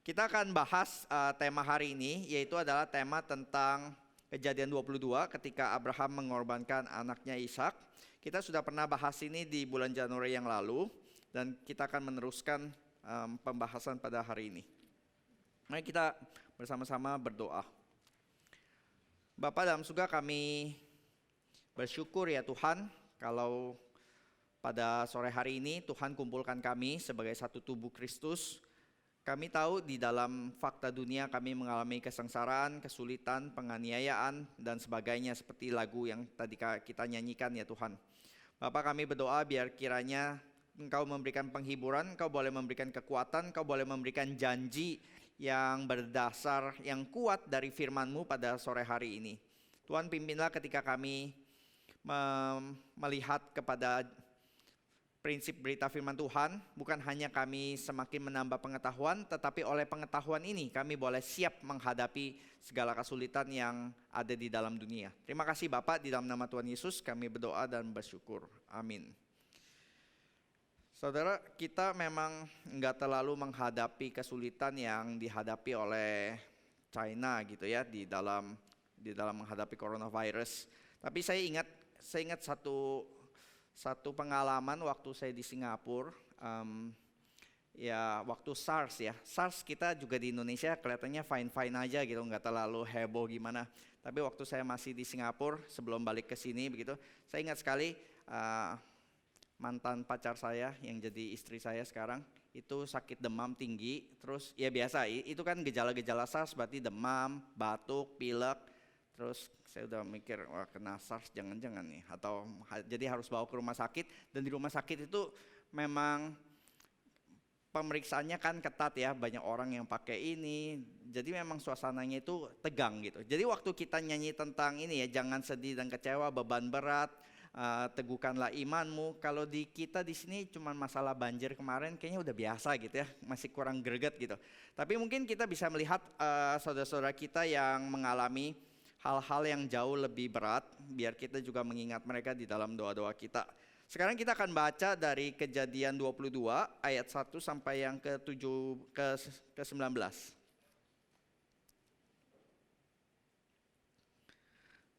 Kita akan bahas tema hari ini, yaitu adalah tema tentang Kejadian 22 ketika Abraham mengorbankan anaknya Ishak. Kita sudah pernah bahas ini di bulan Januari yang lalu, dan kita akan meneruskan pembahasan pada hari ini. Mari kita bersama-sama berdoa. Bapa dalam surga, kami bersyukur ya Tuhan, kalau pada sore hari ini Tuhan kumpulkan kami sebagai satu tubuh Kristus. Kami tahu di dalam fakta dunia kami mengalami kesengsaraan, kesulitan, penganiayaan, dan sebagainya seperti lagu yang tadi kita nyanyikan ya Tuhan. Bapa, kami berdoa biar kiranya Engkau memberikan penghiburan, Engkau boleh memberikan kekuatan, Engkau boleh memberikan janji yang berdasar, yang kuat dari firman-Mu pada sore hari ini. Tuhan, pimpinlah ketika kami melihat kepada prinsip berita firman Tuhan, bukan hanya kami semakin menambah pengetahuan, tetapi oleh pengetahuan ini kami boleh siap menghadapi segala kesulitan yang ada di dalam dunia. Terima kasih Bapak, di dalam nama Tuhan Yesus kami berdoa dan bersyukur. Amin. Saudara, kita memang enggak terlalu menghadapi kesulitan yang dihadapi oleh China gitu ya, di dalam menghadapi coronavirus. Tapi saya ingat satu pengalaman waktu saya di Singapura, ya waktu SARS ya. SARS kita juga di Indonesia kelihatannya fine-fine aja gitu, nggak terlalu heboh gimana. Tapi waktu saya masih di Singapura sebelum balik ke sini begitu, saya ingat sekali mantan pacar saya yang jadi istri saya sekarang itu sakit demam tinggi. Terus ya biasa, itu kan gejala-gejala SARS, berarti demam, batuk, pilek. Terus saya udah mikir, wah kena SARS jangan-jangan nih, atau jadi harus bawa ke rumah sakit. Dan di rumah sakit itu memang pemeriksaannya kan ketat ya, banyak orang yang pakai ini. Jadi memang suasananya itu tegang gitu. Jadi waktu kita nyanyi tentang ini ya, jangan sedih dan kecewa, beban berat, teguhkanlah imanmu. Kalau di kita di sini cuma masalah banjir kemarin kayaknya udah biasa gitu ya, masih kurang greget gitu. Tapi mungkin kita bisa melihat saudara-saudara kita yang mengalami hal-hal yang jauh lebih berat, biar kita juga mengingat mereka di dalam doa-doa kita. Sekarang kita akan baca dari Kejadian 22 ayat 1 sampai yang ke-19.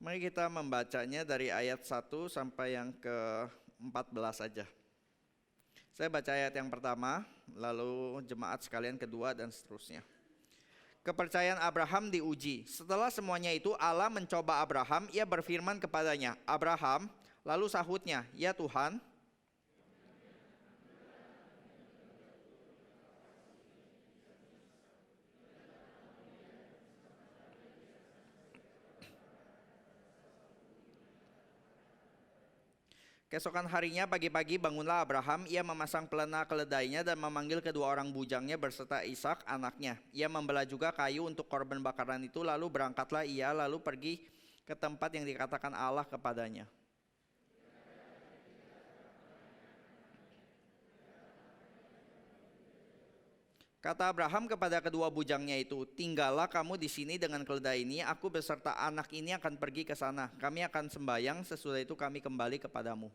Mari kita membacanya dari ayat 1 sampai yang ke-14 saja. Saya baca ayat yang pertama, lalu jemaat sekalian kedua dan seterusnya. Kepercayaan Abraham diuji. Setelah semuanya itu Allah mencoba Abraham, ia berfirman kepadanya, Abraham, lalu sahutnya, ya Tuhan. Keesokan harinya pagi-pagi bangunlah Abraham, ia memasang pelana keledainya dan memanggil kedua orang bujangnya berserta Ishak anaknya. Ia membelah juga kayu untuk korban bakaran itu, lalu berangkatlah ia lalu pergi ke tempat yang dikatakan Allah kepadanya. Kata Abraham kepada kedua bujangnya itu, tinggallah kamu di sini dengan keledai ini, aku beserta anak ini akan pergi ke sana. Kami akan sembahyang, sesudah itu kami kembali kepadamu.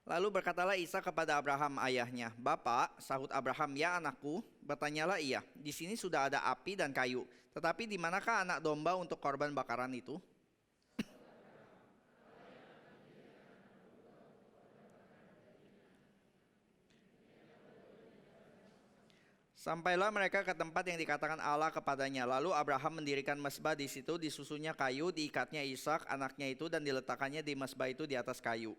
Lalu berkatalah Ishak kepada Abraham ayahnya, Bapak, sahut Abraham, ya anakku, bertanyalah ia, di sini sudah ada api dan kayu, tetapi di manakah anak domba untuk korban bakaran itu? Sampailah mereka ke tempat yang dikatakan Allah kepadanya. Lalu Abraham mendirikan mezbah di situ, disusunnya kayu, diikatnya Ishak anaknya itu dan diletakkannya di mezbah itu di atas kayu.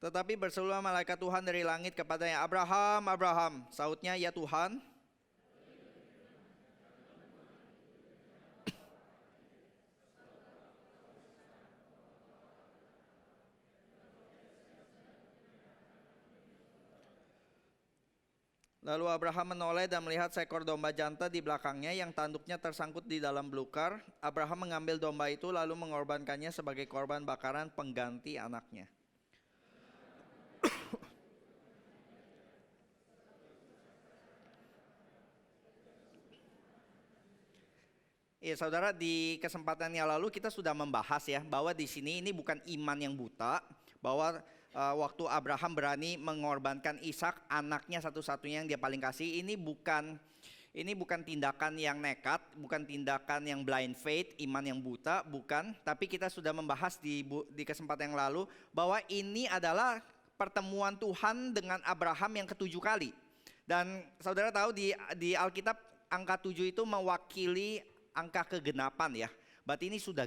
Tetapi berserulah malaikat Tuhan dari langit kepadanya, Abraham, Abraham. Sahutnya, ya Tuhan. Lalu Abraham menoleh dan melihat seekor domba jantan di belakangnya yang tanduknya tersangkut di dalam belukar. Abraham mengambil domba itu lalu mengorbankannya sebagai korban bakaran pengganti anaknya. Ya, saudara, di kesempatan yang lalu kita sudah membahas ya bahwa di sini ini bukan iman yang buta, bahwa waktu Abraham berani mengorbankan Ishak, anaknya satu-satunya yang dia paling kasih, ini bukan tindakan yang nekat, bukan tindakan yang blind faith, iman yang buta, bukan. Tapi kita sudah membahas di kesempatan yang lalu bahwa ini adalah pertemuan Tuhan dengan Abraham yang ketujuh kali. Dan saudara tahu di Alkitab angka 7 itu mewakili angka kegenapan ya. Berarti ini sudah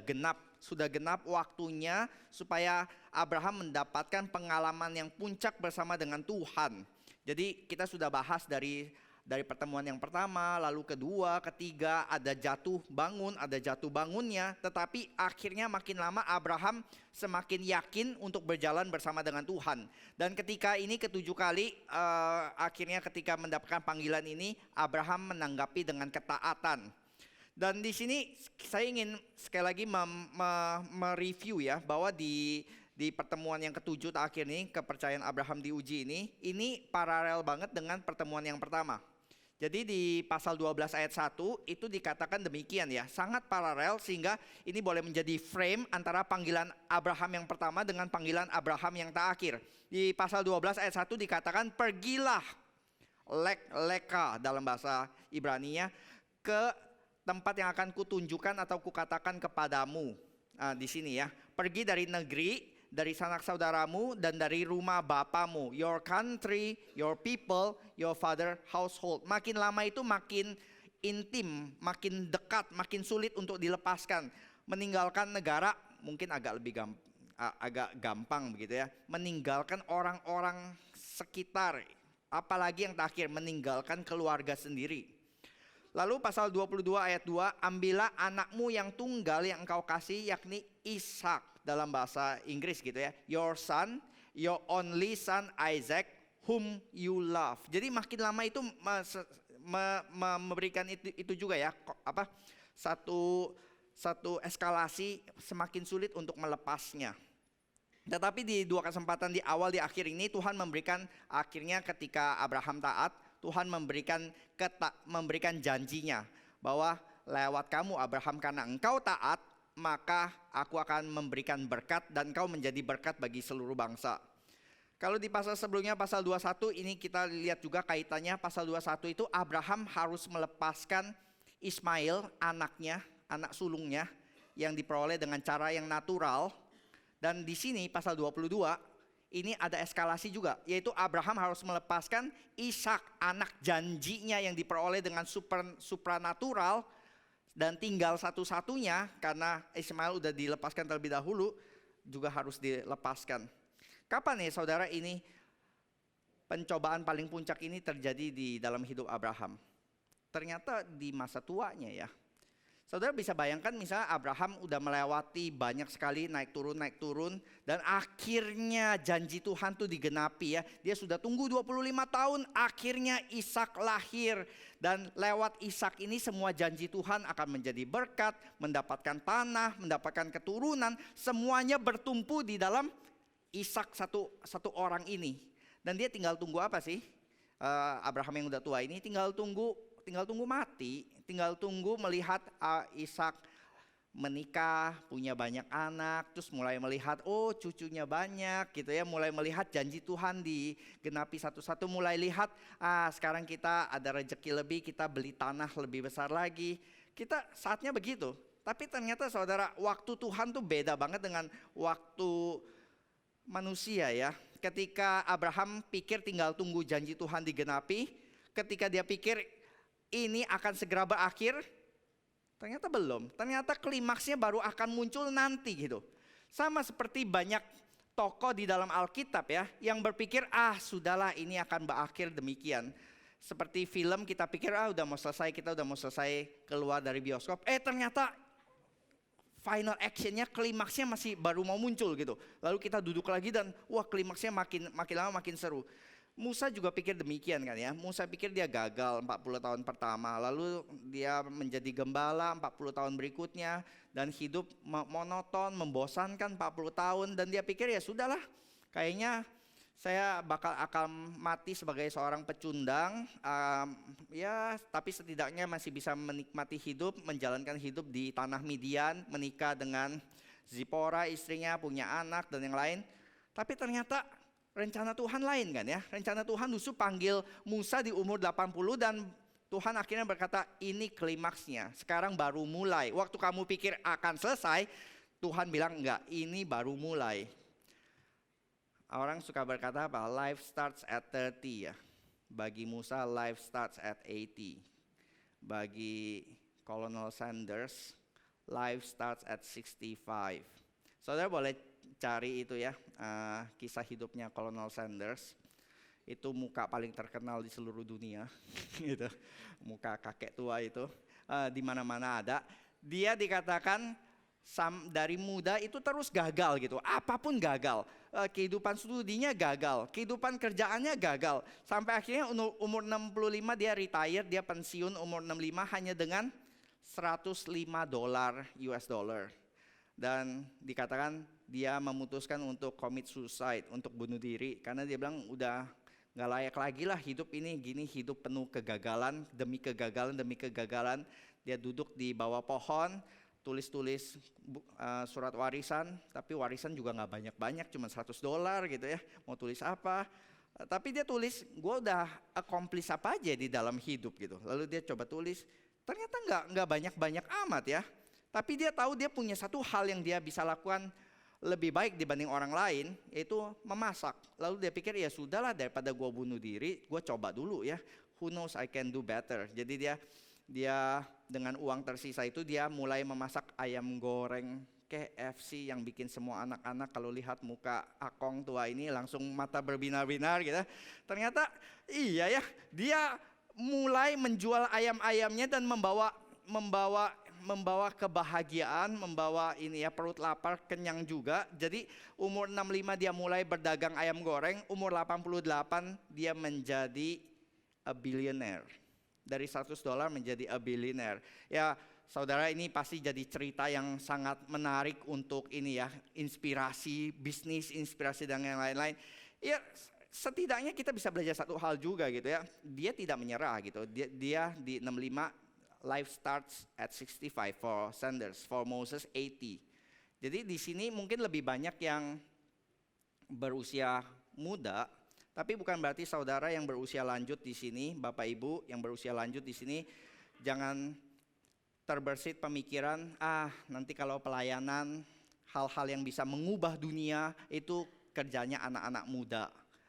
genap waktunya supaya Abraham mendapatkan pengalaman yang puncak bersama dengan Tuhan. Jadi kita sudah bahas dari pertemuan yang pertama, lalu kedua, ketiga, ada jatuh bangunnya, tetapi akhirnya makin lama Abraham semakin yakin untuk berjalan bersama dengan Tuhan. Dan ketika ini ketujuh kali, akhirnya ketika mendapatkan panggilan ini, Abraham menanggapi dengan ketaatan. Dan di sini saya ingin sekali lagi mereview ya, bahwa di pertemuan yang ketujuh terakhir ini, kepercayaan Abraham diuji ini paralel banget dengan pertemuan yang pertama. Jadi di pasal 12 ayat 1 itu dikatakan demikian ya, sangat paralel sehingga ini boleh menjadi frame antara panggilan Abraham yang pertama dengan panggilan Abraham yang terakhir. Di pasal 12 ayat 1 dikatakan pergilah, leka dalam bahasa Ibrani-nya, ke tempat yang akan kutunjukkan atau kukatakan kepadamu. Di sini ya, pergi dari negeri, dari sanak saudaramu, dan dari rumah bapamu. Your country, your people, your father household. Makin lama itu makin intim, makin dekat, makin sulit untuk dilepaskan. Meninggalkan negara mungkin agak gampang begitu ya. Meninggalkan orang-orang sekitar, apalagi yang terakhir meninggalkan keluarga sendiri. Lalu pasal 22 ayat 2, ambillah anakmu yang tunggal yang engkau kasih, yakni Ishak dalam bahasa Inggris gitu ya. Your son, your only son Isaac, whom you love. Jadi makin lama itu memberikan itu juga ya, satu eskalasi semakin sulit untuk melepasnya. Tetapi di dua kesempatan di awal di akhir ini Tuhan memberikan, akhirnya ketika Abraham taat, Tuhan memberikan janjinya bahwa lewat kamu Abraham, karena engkau taat, maka aku akan memberikan berkat dan engkau menjadi berkat bagi seluruh bangsa. Kalau di pasal sebelumnya, pasal 21, ini kita lihat juga kaitannya. Pasal 21 itu Abraham harus melepaskan Ismail, anaknya, anak sulungnya, yang diperoleh dengan cara yang natural. Dan di sini pasal 22, ini ada eskalasi juga, yaitu Abraham harus melepaskan Ishak, anak janjinya yang diperoleh dengan supranatural, dan tinggal satu-satunya karena Ismail udah dilepaskan terlebih dahulu, juga harus dilepaskan. Kapan nih saudara ini pencobaan paling puncak ini terjadi di dalam hidup Abraham? Ternyata di masa tuanya ya. Saudara bisa bayangkan misalnya Abraham udah melewati banyak sekali naik turun dan akhirnya janji Tuhan tuh digenapi ya. Dia sudah tunggu 25 tahun, akhirnya Ishak lahir, dan lewat Ishak ini semua janji Tuhan akan menjadi berkat, mendapatkan tanah, mendapatkan keturunan, semuanya bertumpu di dalam Ishak satu orang ini. Dan dia tinggal tunggu apa sih? Abraham yang udah tua ini tinggal tunggu mati, tinggal tunggu melihat Ishak menikah, punya banyak anak, terus mulai melihat cucunya banyak gitu ya, mulai melihat janji Tuhan digenapi satu-satu, mulai lihat sekarang kita ada rezeki lebih, kita beli tanah lebih besar lagi. Kita saatnya begitu. Tapi ternyata saudara, waktu Tuhan tuh beda banget dengan waktu manusia ya. Ketika Abraham pikir tinggal tunggu janji Tuhan digenapi, ketika dia pikir ini akan segera berakhir, ternyata belum. Ternyata klimaksnya baru akan muncul nanti gitu. Sama seperti banyak tokoh di dalam Alkitab ya, yang berpikir sudahlah ini akan berakhir demikian. Seperti film kita pikir kita udah mau selesai keluar dari bioskop. Ternyata final actionnya, klimaksnya masih baru mau muncul gitu. Lalu kita duduk lagi dan klimaksnya makin lama makin seru. Musa juga pikir demikian kan ya. Musa pikir dia gagal 40 tahun pertama, lalu dia menjadi gembala 40 tahun berikutnya, dan hidup monoton, membosankan 40 tahun, dan dia pikir ya sudahlah, kayaknya Saya akan mati sebagai seorang pecundang, ya, tapi setidaknya masih bisa menikmati hidup, menjalankan hidup di tanah Midian, menikah dengan Zipora istrinya, punya anak dan yang lain. Tapi ternyata rencana Tuhan lain kan ya. Rencana Tuhan justru panggil Musa di umur 80 dan Tuhan akhirnya berkata, ini klimaksnya, sekarang baru mulai. Waktu kamu pikir akan selesai, Tuhan bilang enggak, ini baru mulai. Orang suka berkata apa? Life starts at 30 ya. Bagi Musa, life starts at 80. Bagi Colonel Sanders, life starts at 65. Saudara boleh cari itu ya, kisah hidupnya Colonel Sanders. Itu muka paling terkenal di seluruh dunia, gitu. Muka kakek tua itu di mana-mana ada. Dia dikatakan dari muda itu terus gagal gitu, apapun gagal. Kehidupan studinya gagal, kehidupan kerjaannya gagal. Sampai akhirnya umur 65 dia retire, dia pensiun umur 65 hanya dengan $105 US dollar. Dan dikatakan dia memutuskan untuk commit suicide, untuk bunuh diri. Karena dia bilang udah gak layak lagi lah hidup ini, gini hidup penuh kegagalan, demi kegagalan, demi kegagalan. Dia duduk di bawah pohon, tulis-tulis surat warisan, tapi warisan juga gak banyak-banyak, cuma $100 gitu ya, mau tulis apa. Tapi dia tulis, gue udah accomplish apa aja di dalam hidup gitu. Lalu dia coba tulis, ternyata gak banyak-banyak amat ya. Tapi dia tahu dia punya satu hal yang dia bisa lakukan lebih baik dibanding orang lain, yaitu memasak. Lalu dia pikir ya sudahlah, daripada gue bunuh diri, gue coba dulu ya. Who knows I can do better. Jadi dia dengan uang tersisa itu dia mulai memasak ayam goreng KFC yang bikin semua anak-anak kalau lihat muka Akong tua ini langsung mata berbinar-binar gitu. Ternyata iya ya, dia mulai menjual ayam-ayamnya dan membawa kebahagiaan, membawa ini ya, perut lapar, kenyang juga. Jadi umur 65 dia mulai berdagang ayam goreng, umur 88 dia menjadi a billionaire. Dari $100 menjadi a billionaire. Ya, saudara, ini pasti jadi cerita yang sangat menarik untuk ini ya, inspirasi bisnis, inspirasi dan yang lain-lain. Ya, setidaknya kita bisa belajar satu hal juga gitu ya. Dia tidak menyerah gitu. Dia di 65, life starts at 65 for Sanders, for Moses 80. Jadi di sini mungkin lebih banyak yang berusia muda, tapi bukan berarti saudara yang berusia lanjut di sini, Bapak Ibu yang berusia lanjut di sini, jangan terbersit pemikiran, nanti kalau pelayanan, hal-hal yang bisa mengubah dunia itu kerjanya anak-anak muda.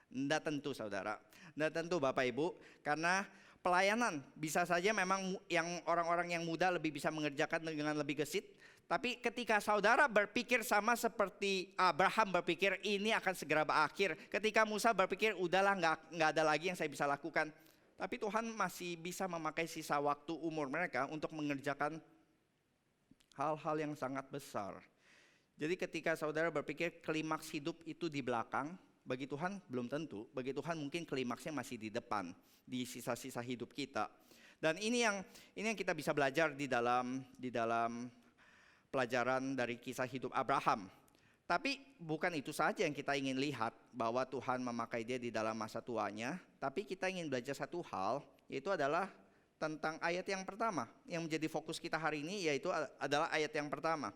Tidak tentu saudara, tidak tentu Bapak Ibu, karena pelayanan bisa saja memang yang orang-orang yang muda lebih bisa mengerjakan dengan lebih gesit. Tapi ketika saudara berpikir sama seperti Abraham berpikir ini akan segera berakhir. Ketika Musa berpikir udahlah nggak ada lagi yang saya bisa lakukan. Tapi Tuhan masih bisa memakai sisa waktu umur mereka untuk mengerjakan hal-hal yang sangat besar. Jadi ketika saudara berpikir klimaks hidup itu di belakang, bagi Tuhan belum tentu. Bagi Tuhan mungkin klimaksnya masih di depan, di sisa-sisa hidup kita. Dan ini yang kita bisa belajar di dalam pelajaran dari kisah hidup Abraham. Tapi bukan itu saja yang kita ingin lihat, bahwa Tuhan memakai dia di dalam masa tuanya. Tapi kita ingin belajar satu hal, yaitu adalah tentang ayat yang pertama. Yang menjadi fokus kita hari ini yaitu adalah ayat yang pertama.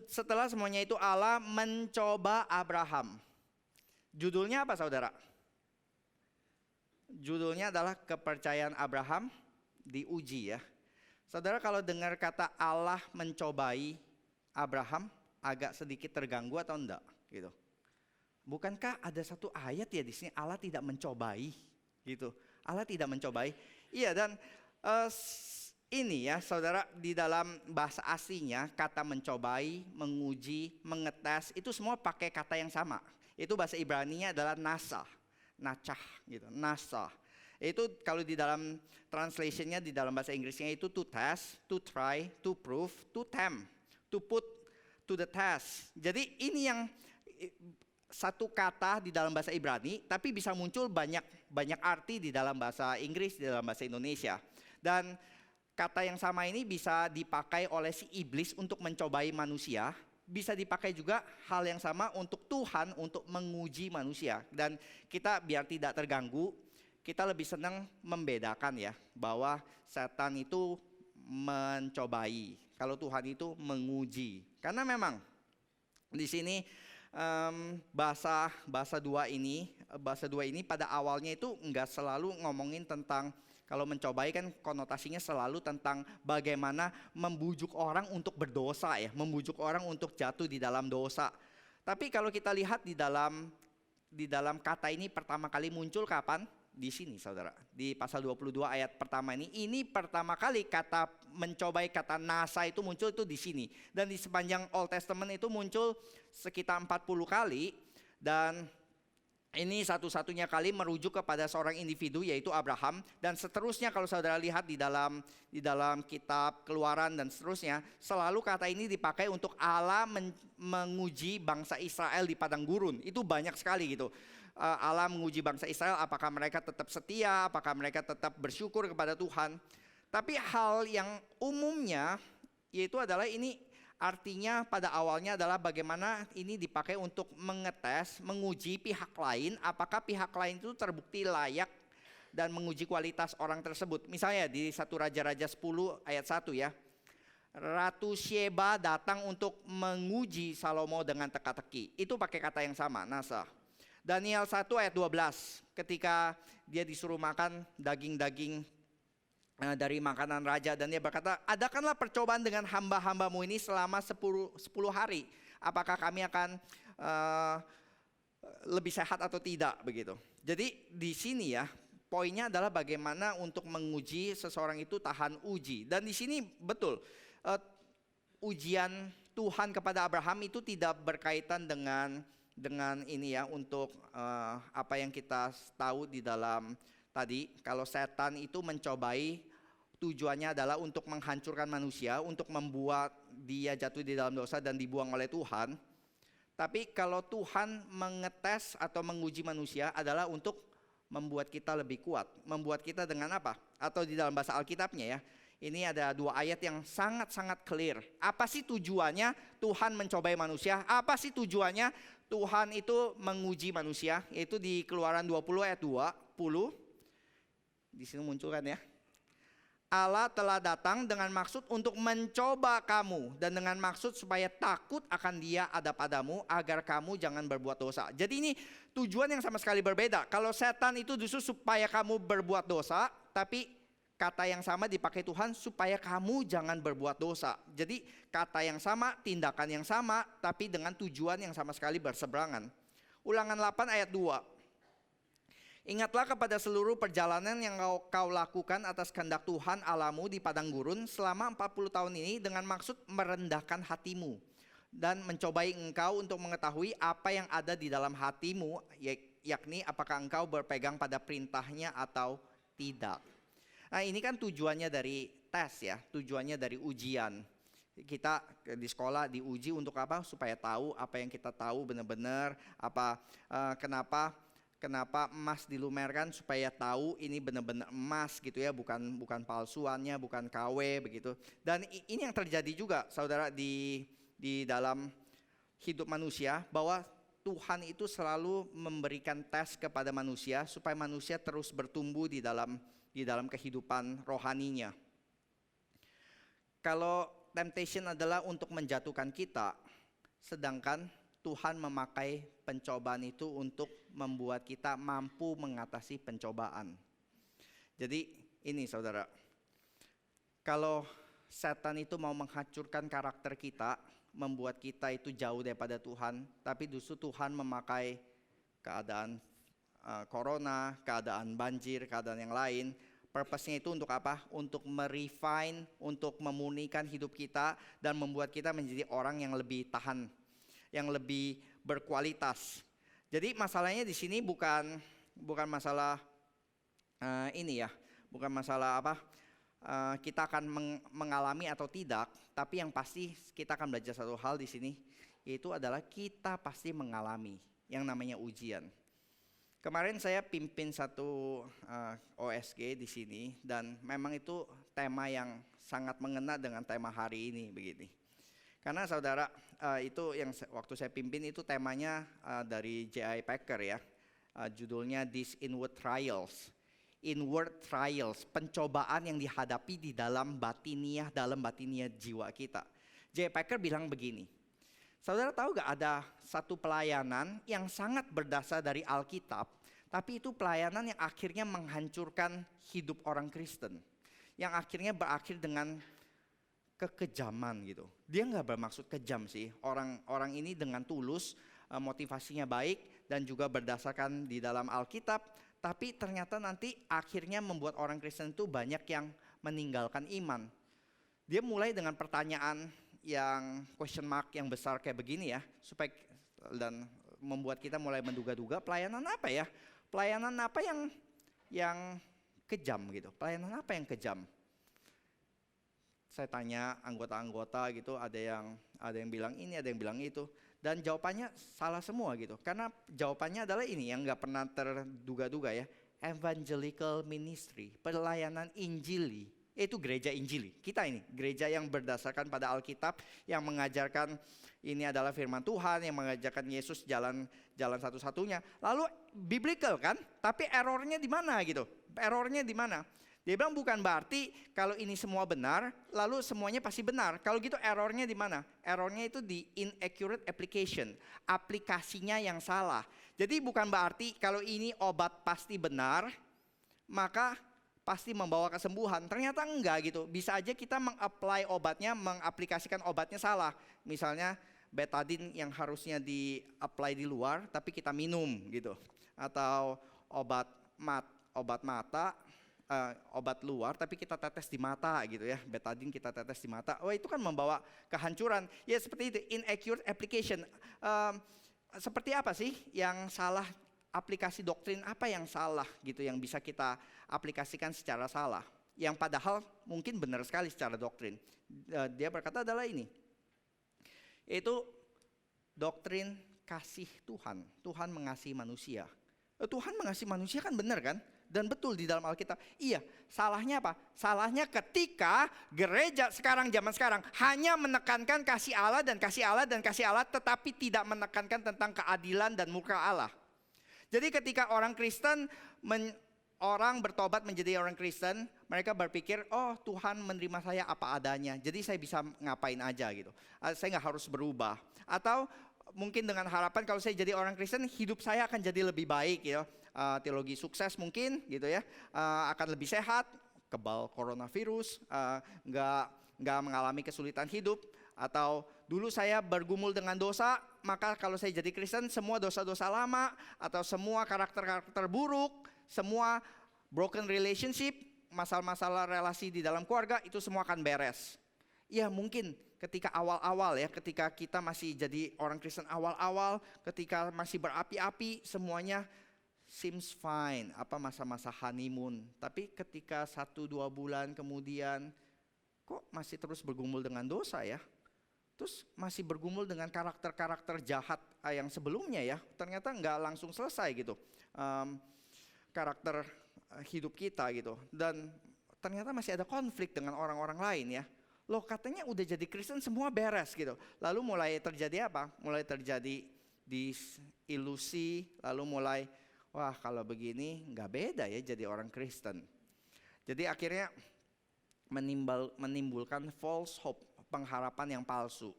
Setelah semuanya itu Allah mencoba Abraham. Judulnya apa saudara? Judulnya adalah kepercayaan Abraham diuji ya. Saudara kalau dengar kata Allah mencobai Abraham agak sedikit terganggu atau enggak gitu. Bukankah ada satu ayat ya di sini Allah tidak mencobai gitu. Allah tidak mencobai. Iya, dan ini ya saudara, di dalam bahasa aslinya kata mencobai, menguji, mengetes itu semua pakai kata yang sama. Itu bahasa Ibraninya adalah nasa, nachah gitu, nasa. Itu kalau di dalam translationnya di dalam bahasa Inggrisnya itu to test, to try, to prove, to tempt, to put to the test. Jadi ini yang satu kata di dalam bahasa Ibrani tapi bisa muncul banyak arti di dalam bahasa Inggris, di dalam bahasa Indonesia. Dan kata yang sama ini bisa dipakai oleh si iblis untuk mencobai manusia, bisa dipakai juga hal yang sama untuk Tuhan untuk menguji manusia. Dan kita biar tidak terganggu, kita lebih senang membedakan ya, bahwa setan itu mencobai, kalau Tuhan itu menguji. Karena memang di sini bahasa dua ini pada awalnya itu enggak selalu ngomongin tentang, kalau mencobai kan konotasinya selalu tentang bagaimana membujuk orang untuk berdosa ya, membujuk orang untuk jatuh di dalam dosa. Tapi kalau kita lihat di dalam kata ini pertama kali muncul kapan? Di sini saudara, di pasal 22 ayat pertama ini pertama kali kata mencobai, kata nasa itu muncul itu di sini. Dan di sepanjang Old Testament itu muncul sekitar 40 kali, dan ini satu-satunya kali merujuk kepada seorang individu yaitu Abraham. Dan seterusnya kalau saudara lihat di dalam kitab Keluaran dan seterusnya, selalu kata ini dipakai untuk Allah menguji bangsa Israel di padang gurun. Itu banyak sekali gitu. Allah menguji bangsa Israel, apakah mereka tetap setia, apakah mereka tetap bersyukur kepada Tuhan. Tapi hal yang umumnya yaitu adalah ini artinya pada awalnya adalah bagaimana ini dipakai untuk mengetes, menguji pihak lain, apakah pihak lain itu terbukti layak dan menguji kualitas orang tersebut. Misalnya di 1 Raja-Raja 10 ayat 1 ya. Ratu Sheba datang untuk menguji Salomo dengan teka-teki. Itu pakai kata yang sama, nasa. Daniel 1 ayat 12, ketika dia disuruh makan daging-daging dari makanan raja, dan dia berkata, adakanlah percobaan dengan hamba-hambamu ini selama 10 hari. Apakah kami akan lebih sehat atau tidak begitu. Jadi di sini ya, poinnya adalah bagaimana untuk menguji seseorang itu tahan uji. Dan di sini betul, ujian Tuhan kepada Abraham itu tidak berkaitan dengan ini ya, untuk apa yang kita tahu di dalam tadi, kalau setan itu mencobai, tujuannya adalah untuk menghancurkan manusia, untuk membuat dia jatuh di dalam dosa dan dibuang oleh Tuhan. Tapi kalau Tuhan mengetes atau menguji manusia adalah untuk membuat kita lebih kuat. Membuat kita dengan apa? Atau di dalam bahasa Alkitabnya ya, ini ada 2 ayat yang sangat-sangat clear. Apa sih tujuannya Tuhan mencobai manusia? Apa sih tujuannya Tuhan itu menguji manusia? Yaitu di Keluaran 20 ayat 20. Di sini muncul kan ya. Allah telah datang dengan maksud untuk mencoba kamu, dan dengan maksud supaya takut akan Dia ada padamu, agar kamu jangan berbuat dosa. Jadi ini tujuan yang sama sekali berbeda. Kalau setan itu justru supaya kamu berbuat dosa, tapi kata yang sama dipakai Tuhan supaya kamu jangan berbuat dosa. Jadi kata yang sama, tindakan yang sama, tapi dengan tujuan yang sama sekali berseberangan. Ulangan 8 ayat 2. Ingatlah kepada seluruh perjalanan yang kau lakukan atas kehendak Tuhan Allahmu di padang gurun selama 40 tahun ini, dengan maksud merendahkan hatimu dan mencobai engkau untuk mengetahui apa yang ada di dalam hatimu, yakni apakah engkau berpegang pada perintahnya atau tidak. Nah ini kan tujuannya dari tes ya, tujuannya dari ujian. Kita di sekolah diuji untuk apa? Supaya tahu apa yang kita tahu benar-benar apa. Kenapa emas dilumerkan? Supaya tahu ini benar-benar emas gitu ya, bukan palsuannya, bukan KW begitu. Dan ini yang terjadi juga saudara di dalam hidup manusia, bahwa Tuhan itu selalu memberikan tes kepada manusia supaya manusia terus bertumbuh di dalam kehidupan rohaninya. Kalau temptation adalah untuk menjatuhkan kita, sedangkan Tuhan memakai pencobaan itu untuk membuat kita mampu mengatasi pencobaan. Jadi ini saudara, kalau setan itu mau menghancurkan karakter kita, membuat kita itu jauh daripada Tuhan, tapi justru Tuhan memakai keadaan corona, keadaan banjir, keadaan yang lain. Purpose-nya itu untuk apa? Untuk merefine, untuk memurnikan hidup kita dan membuat kita menjadi orang yang lebih tahan, yang lebih berkualitas. Jadi masalahnya di sini bukan masalah ini ya, bukan masalah apa kita akan mengalami atau tidak, tapi yang pasti kita akan belajar satu hal di sini, yaitu adalah kita pasti mengalami yang namanya ujian. Kemarin saya pimpin satu OSG di sini, dan memang itu tema yang sangat mengena dengan tema hari ini begini. Karena saudara, itu yang waktu saya pimpin itu temanya dari J.I. Packer ya. Judulnya These Inward Trials. Inward trials, pencobaan yang dihadapi di dalam batiniah jiwa kita. J. Packer bilang begini, saudara tahu gak ada satu pelayanan yang sangat berdasar dari Alkitab, tapi itu pelayanan yang akhirnya menghancurkan hidup orang Kristen. Yang akhirnya berakhir dengan kekejaman gitu. Dia gak bermaksud kejam sih, orang ini dengan tulus, motivasinya baik dan juga berdasarkan di dalam Alkitab. Tapi ternyata nanti akhirnya membuat orang Kristen itu banyak yang meninggalkan iman. Dia mulai dengan pertanyaan yang question mark yang besar kayak begini ya. Dan membuat kita mulai menduga-duga pelayanan apa ya? Pelayanan apa yang kejam gitu? Pelayanan apa yang kejam? Saya tanya anggota-anggota gitu, ada yang bilang ini, ada yang bilang itu. Dan jawabannya salah semua gitu. Karena jawabannya adalah ini yang gak pernah terduga-duga ya. Evangelical ministry, pelayanan injili. Itu gereja injili. Kita ini, gereja yang berdasarkan pada Alkitab. Yang mengajarkan ini adalah firman Tuhan. Yang mengajarkan Yesus jalan satu-satunya. Lalu biblical kan? Tapi errornya di mana gitu? Errornya di mana? Dia bilang bukan berarti kalau ini semua benar, lalu semuanya pasti benar. Kalau gitu errornya di mana? Errornya itu di inaccurate application, aplikasinya yang salah. Jadi bukan berarti kalau ini obat pasti benar, maka pasti membawa kesembuhan. Ternyata enggak gitu. Bisa aja kita mengapply obatnya, mengaplikasikan obatnya salah. Misalnya betadine yang harusnya di-apply di luar, tapi kita minum gitu. Atau obat mata, obat luar tapi kita tetes di mata gitu ya, betadine kita tetes di mata. Oh itu kan membawa kehancuran. Ya seperti itu, inaccurate application. Seperti apa sih yang salah, aplikasi doktrin apa yang salah gitu yang bisa kita aplikasikan secara salah, yang padahal mungkin benar sekali secara doktrin. Dia berkata adalah ini, itu doktrin kasih Tuhan. Tuhan mengasihi manusia. Tuhan mengasihi manusia kan benar kan? Dan betul di dalam Alkitab. Iya, salahnya apa? Salahnya ketika gereja zaman sekarang hanya menekankan kasih Allah dan kasih Allah dan kasih Allah, tetapi tidak menekankan tentang keadilan dan murka Allah. Jadi ketika orang Kristen, orang bertobat menjadi orang Kristen, mereka berpikir, oh Tuhan menerima saya apa adanya, jadi saya bisa ngapain aja gitu. Saya nggak harus berubah. Atau mungkin dengan harapan kalau saya jadi orang Kristen, hidup saya akan jadi lebih baik gitu. Teologi sukses mungkin gitu ya, akan lebih sehat, kebal coronavirus, nggak mengalami kesulitan hidup. Atau dulu saya bergumul dengan dosa, maka kalau saya jadi Kristen semua dosa-dosa lama atau semua karakter-karakter buruk, semua broken relationship, masalah-masalah relasi di dalam keluarga itu semua akan beres. Ya mungkin ketika awal-awal ya, ketika kita masih jadi orang Kristen awal-awal, ketika masih berapi-api semuanya seems fine, apa masa-masa honeymoon. Tapi ketika 1-2 bulan kemudian, kok masih terus bergumul dengan dosa ya? Terus masih bergumul dengan karakter-karakter jahat yang sebelumnya ya. Ternyata nggak langsung selesai gitu karakter hidup kita gitu. Dan ternyata masih ada konflik dengan orang-orang lain ya. Loh katanya udah jadi Kristen semua beres gitu. Lalu mulai terjadi apa? Mulai terjadi diilusi, lalu mulai wah kalau begini nggak beda ya jadi orang Kristen. Jadi akhirnya menimbulkan false hope, pengharapan yang palsu.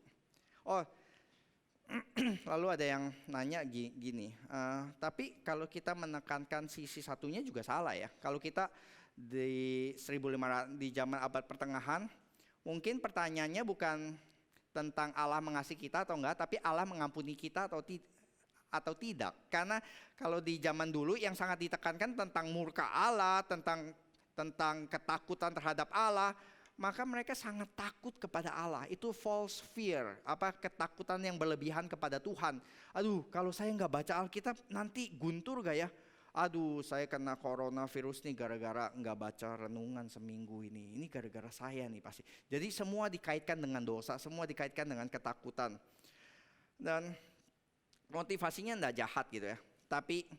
Oh, lalu ada yang nanya gini, tapi kalau kita menekankan sisi satunya juga salah ya. Kalau kita di 1500 di zaman abad pertengahan, mungkin pertanyaannya bukan tentang Allah mengasihi kita atau enggak, tapi Allah mengampuni kita atau tidak. Karena kalau di zaman dulu yang sangat ditekankan tentang murka Allah, tentang ketakutan terhadap Allah, maka mereka sangat takut kepada Allah. Itu false fear, ketakutan yang berlebihan kepada Tuhan. Aduh, kalau saya nggak baca Alkitab nanti guntur gak ya? Aduh, saya kena coronavirus nih gara-gara nggak baca renungan seminggu ini. Ini gara-gara saya nih pasti. Jadi semua dikaitkan dengan dosa, semua dikaitkan dengan ketakutan. Dan motivasinya enggak jahat gitu ya. Tapi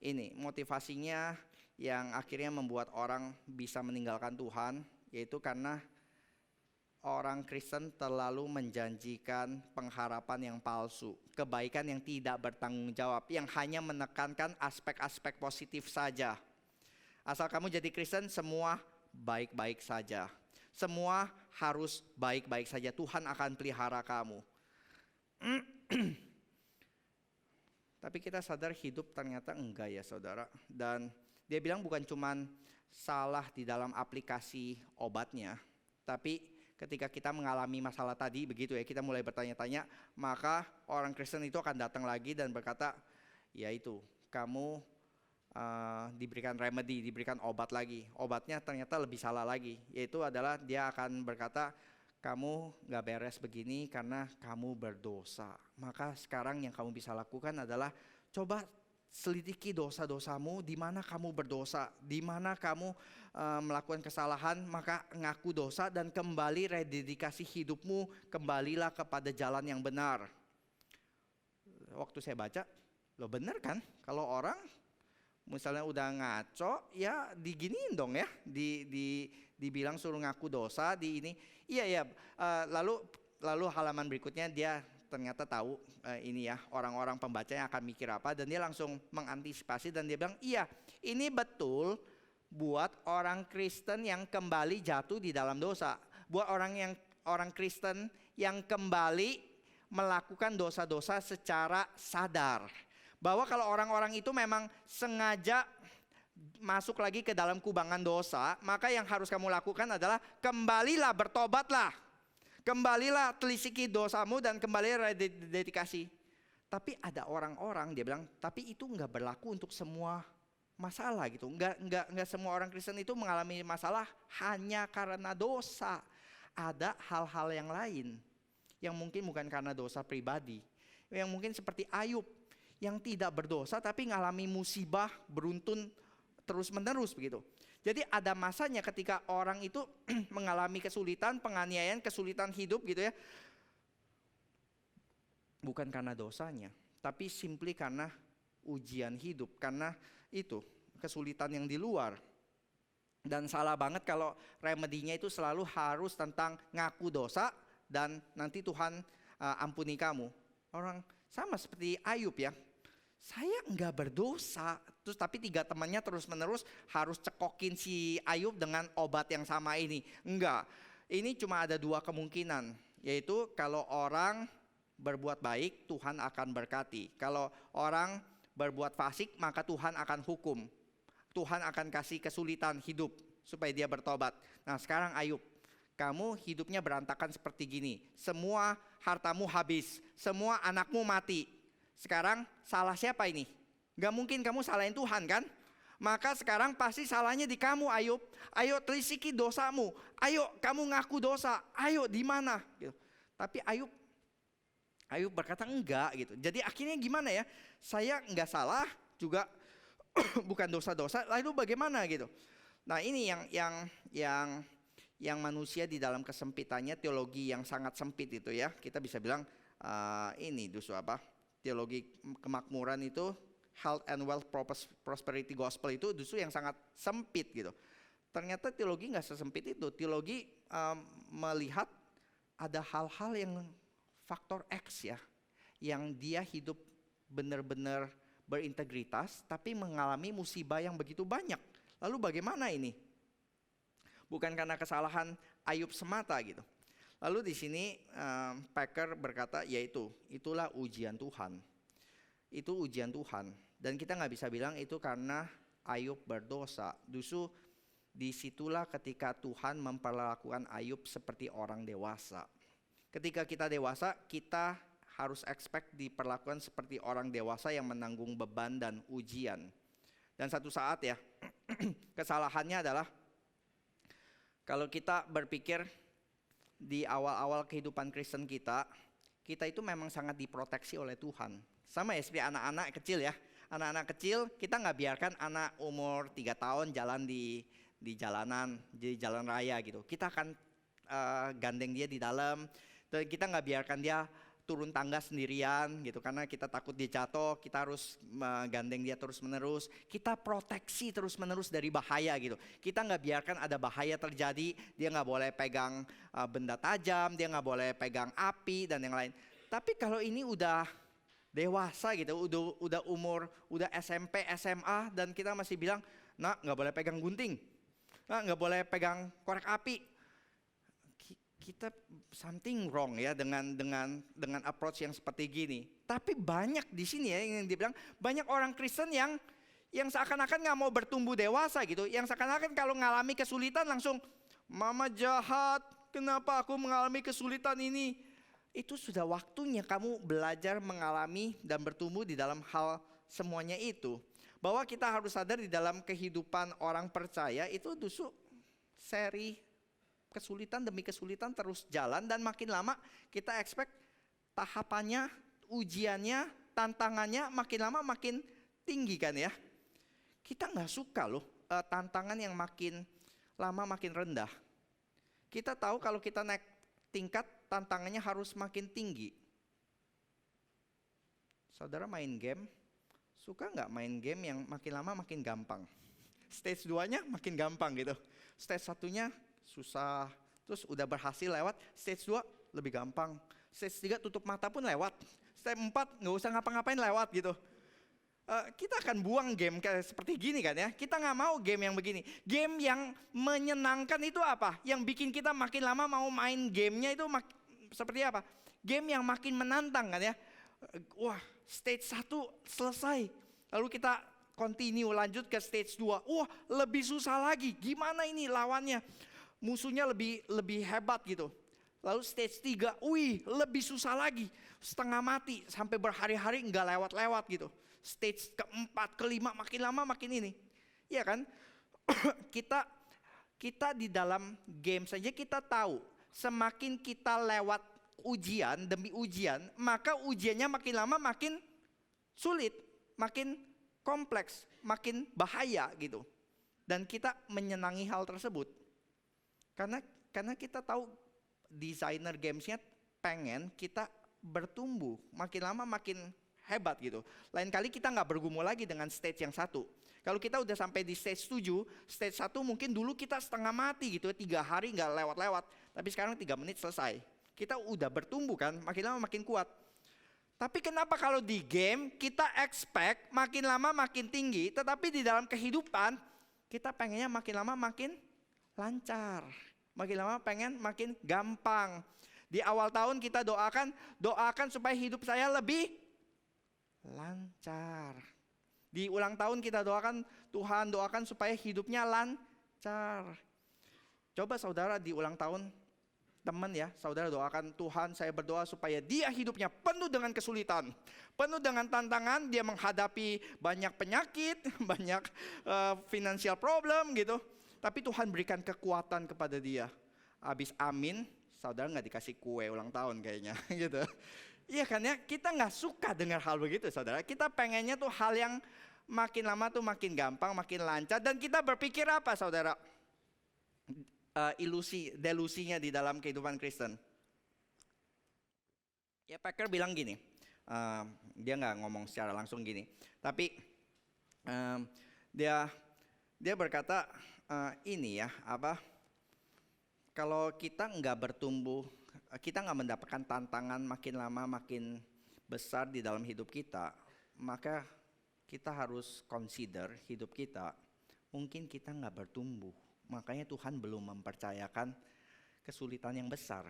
ini motivasinya yang akhirnya membuat orang bisa meninggalkan Tuhan, yaitu karena orang Kristen terlalu menjanjikan pengharapan yang palsu, kebaikan yang tidak bertanggung jawab, yang hanya menekankan aspek-aspek positif saja. Asal kamu jadi Kristen, semua baik-baik saja. Semua harus baik-baik saja. Tuhan akan pelihara kamu. Tapi kita sadar hidup ternyata enggak ya saudara. Dan dia bilang bukan cuman salah di dalam aplikasi obatnya, tapi ketika kita mengalami masalah tadi begitu ya, kita mulai bertanya-tanya, maka orang Kristen itu akan datang lagi dan berkata, ya itu, kamu diberikan remedy, diberikan obat lagi. Obatnya ternyata lebih salah lagi, yaitu adalah dia akan berkata, kamu gak beres begini karena kamu berdosa. Maka sekarang yang kamu bisa lakukan adalah coba selidiki dosa-dosamu, di mana kamu berdosa, di mana kamu melakukan kesalahan, maka ngaku dosa dan kembali rededikasi hidupmu, kembalilah kepada jalan yang benar. Waktu saya baca, lo bener kan? Kalau orang misalnya udah ngaco, ya diginiin dong ya, dibilang suruh ngaku dosa, di ini, iya. Lalu halaman berikutnya dia ternyata tahu ini ya, orang-orang pembaca yang akan mikir apa, dan dia langsung mengantisipasi dan dia bilang, iya, ini betul buat orang Kristen yang kembali jatuh di dalam dosa, buat orang Kristen yang kembali melakukan dosa-dosa secara sadar. Bahwa kalau orang-orang itu memang sengaja masuk lagi ke dalam kubangan dosa, maka yang harus kamu lakukan adalah kembalilah, bertobatlah. Kembalilah, telisiki dosamu dan kembali rededikasi. Tapi ada orang-orang, dia bilang, tapi itu enggak berlaku untuk semua masalah gitu. Enggak semua orang Kristen itu mengalami masalah hanya karena dosa. Ada hal-hal yang lain yang mungkin bukan karena dosa pribadi. Yang mungkin seperti Ayub yang tidak berdosa tapi mengalami musibah beruntun terus-menerus begitu. Jadi ada masanya ketika orang itu mengalami kesulitan, penganiayaan, kesulitan hidup gitu ya. Bukan karena dosanya, tapi simply karena ujian hidup, karena itu kesulitan yang di luar. Dan salah banget kalau remedinya itu selalu harus tentang ngaku dosa dan nanti Tuhan ampuni kamu. Orang sama seperti Ayub ya. Saya enggak berdosa, terus tapi 3 temannya terus-menerus harus cekokin si Ayub dengan obat yang sama ini. Enggak, ini cuma ada 2 kemungkinan, yaitu kalau orang berbuat baik, Tuhan akan berkati. Kalau orang berbuat fasik, maka Tuhan akan hukum. Tuhan akan kasih kesulitan hidup supaya dia bertobat. Nah sekarang Ayub, kamu hidupnya berantakan seperti gini, semua hartamu habis, semua anakmu mati. Sekarang salah siapa ini? Gak mungkin kamu salahin Tuhan kan? Maka sekarang pasti salahnya di kamu Ayub. Ayo telisiki dosamu. Ayo kamu ngaku dosa. Ayo di mana? Gitu. Tapi Ayub berkata enggak gitu. Jadi akhirnya gimana ya? Saya enggak salah juga bukan dosa-dosa. Lalu bagaimana gitu? Nah ini yang manusia di dalam kesempitannya, teologi yang sangat sempit itu ya. Kita bisa bilang ini justru apa? Teologi kemakmuran itu, health and wealth prosperity gospel itu justru yang sangat sempit gitu. Ternyata teologi nggak sesempit itu. Teologi melihat ada hal-hal yang faktor X ya, yang dia hidup benar-benar berintegritas, tapi mengalami musibah yang begitu banyak. Lalu bagaimana ini? Bukan karena kesalahan Ayub semata gitu. Lalu di sini Packer berkata, itulah ujian Tuhan. Itu ujian Tuhan. Dan kita nggak bisa bilang itu karena Ayub berdosa. Justru disitulah ketika Tuhan memperlakukan Ayub seperti orang dewasa. Ketika kita dewasa, kita harus expect diperlakukan seperti orang dewasa yang menanggung beban dan ujian. Dan satu saat ya, kesalahannya adalah kalau kita berpikir di awal-awal kehidupan Kristen kita itu memang sangat diproteksi oleh Tuhan. Sama ya seperti anak-anak kecil ya. Anak-anak kecil kita nggak biarkan anak umur 3 tahun jalan di jalanan, di jalan raya gitu. Kita akan gandeng dia di dalam. Dan kita nggak biarkan dia turun tangga sendirian gitu, karena kita takut dia jatuh, kita harus menggandeng dia terus-menerus. Kita proteksi terus-menerus dari bahaya gitu. Kita nggak biarkan ada bahaya terjadi. Dia nggak boleh pegang benda tajam, dia nggak boleh pegang api dan yang lain. Tapi kalau ini udah dewasa gitu, udah umur, udah SMP, SMA, dan kita masih bilang, nah nggak boleh pegang gunting, nah nggak boleh pegang korek api. Kita something wrong ya dengan approach yang seperti gini. Tapi banyak di sini ya yang dibilang, banyak orang Kristen yang seakan-akan nggak mau bertumbuh dewasa gitu, yang seakan-akan kalau mengalami kesulitan langsung, mama jahat, kenapa aku mengalami kesulitan ini? Itu sudah waktunya kamu belajar mengalami dan bertumbuh di dalam hal semuanya itu. Bahwa kita harus sadar di dalam kehidupan orang percaya itu justru seri kesulitan demi kesulitan terus jalan, dan makin lama kita expect tahapannya, ujiannya, tantangannya makin lama makin tinggi kan ya. Kita nggak suka loh tantangan yang makin lama makin rendah. Kita tahu kalau kita naik tingkat, tantangannya harus makin tinggi. Saudara main game, suka nggak main game yang makin lama makin gampang? Stage 2-nya makin gampang gitu. Stage 1-nya susah, terus udah berhasil lewat, stage 2 lebih gampang, stage 3 tutup mata pun lewat, stage 4 nggak usah ngapa-ngapain lewat gitu. Kita akan buang game kayak seperti gini kan ya. Kita nggak mau game yang begini. Game yang menyenangkan itu apa? Yang bikin kita makin lama mau main gamenya itu seperti apa? Game yang makin menantang kan ya. Wah, stage 1 selesai, lalu kita continue lanjut ke stage 2. Wah, lebih susah lagi. Gimana ini lawannya? Musuhnya lebih hebat gitu. Lalu stage 3, wih lebih susah lagi. Setengah mati sampai berhari-hari nggak lewat-lewat gitu. Stage keempat, kelima makin lama makin ini. Iya kan? kita di dalam game saja kita tahu semakin kita lewat ujian demi ujian, maka ujiannya makin lama makin sulit, makin kompleks, makin bahaya gitu. Dan kita menyenangi hal tersebut. Karena kita tahu desainer gamesnya pengen kita bertumbuh, makin lama makin hebat gitu. Lain kali kita nggak bergumul lagi dengan stage yang satu. Kalau kita udah sampai di stage 7, stage 1 mungkin dulu kita setengah mati gitu, 3 hari nggak lewat-lewat. Tapi sekarang 3 menit selesai. Kita udah bertumbuh kan, makin lama makin kuat. Tapi kenapa kalau di game kita expect makin lama makin tinggi, tetapi di dalam kehidupan kita pengennya makin lama makin lancar, makin lama pengen makin gampang. Di awal tahun kita doakan supaya hidup saya lebih lancar. Di ulang tahun kita Tuhan doakan supaya hidupnya lancar. Coba saudara di ulang tahun teman ya, saudara doakan, Tuhan saya berdoa supaya dia hidupnya penuh dengan kesulitan, penuh dengan tantangan, dia menghadapi banyak penyakit, banyak financial problem gitu. Tapi Tuhan berikan kekuatan kepada dia. Habis amin, saudara nggak dikasih kue ulang tahun kayaknya gitu. Iya kan ya, kita nggak suka dengar hal begitu saudara. Kita pengennya tuh hal yang makin lama tuh makin gampang, makin lancar. Dan kita berpikir apa saudara? Delusinya di dalam kehidupan Kristen. Ya Packer bilang gini, dia nggak ngomong secara langsung gini. Tapi dia berkata, ini ya kalau kita nggak bertumbuh, kita nggak mendapatkan tantangan makin lama makin besar di dalam hidup kita, maka kita harus consider hidup kita, mungkin kita nggak bertumbuh, makanya Tuhan belum mempercayakan kesulitan yang besar.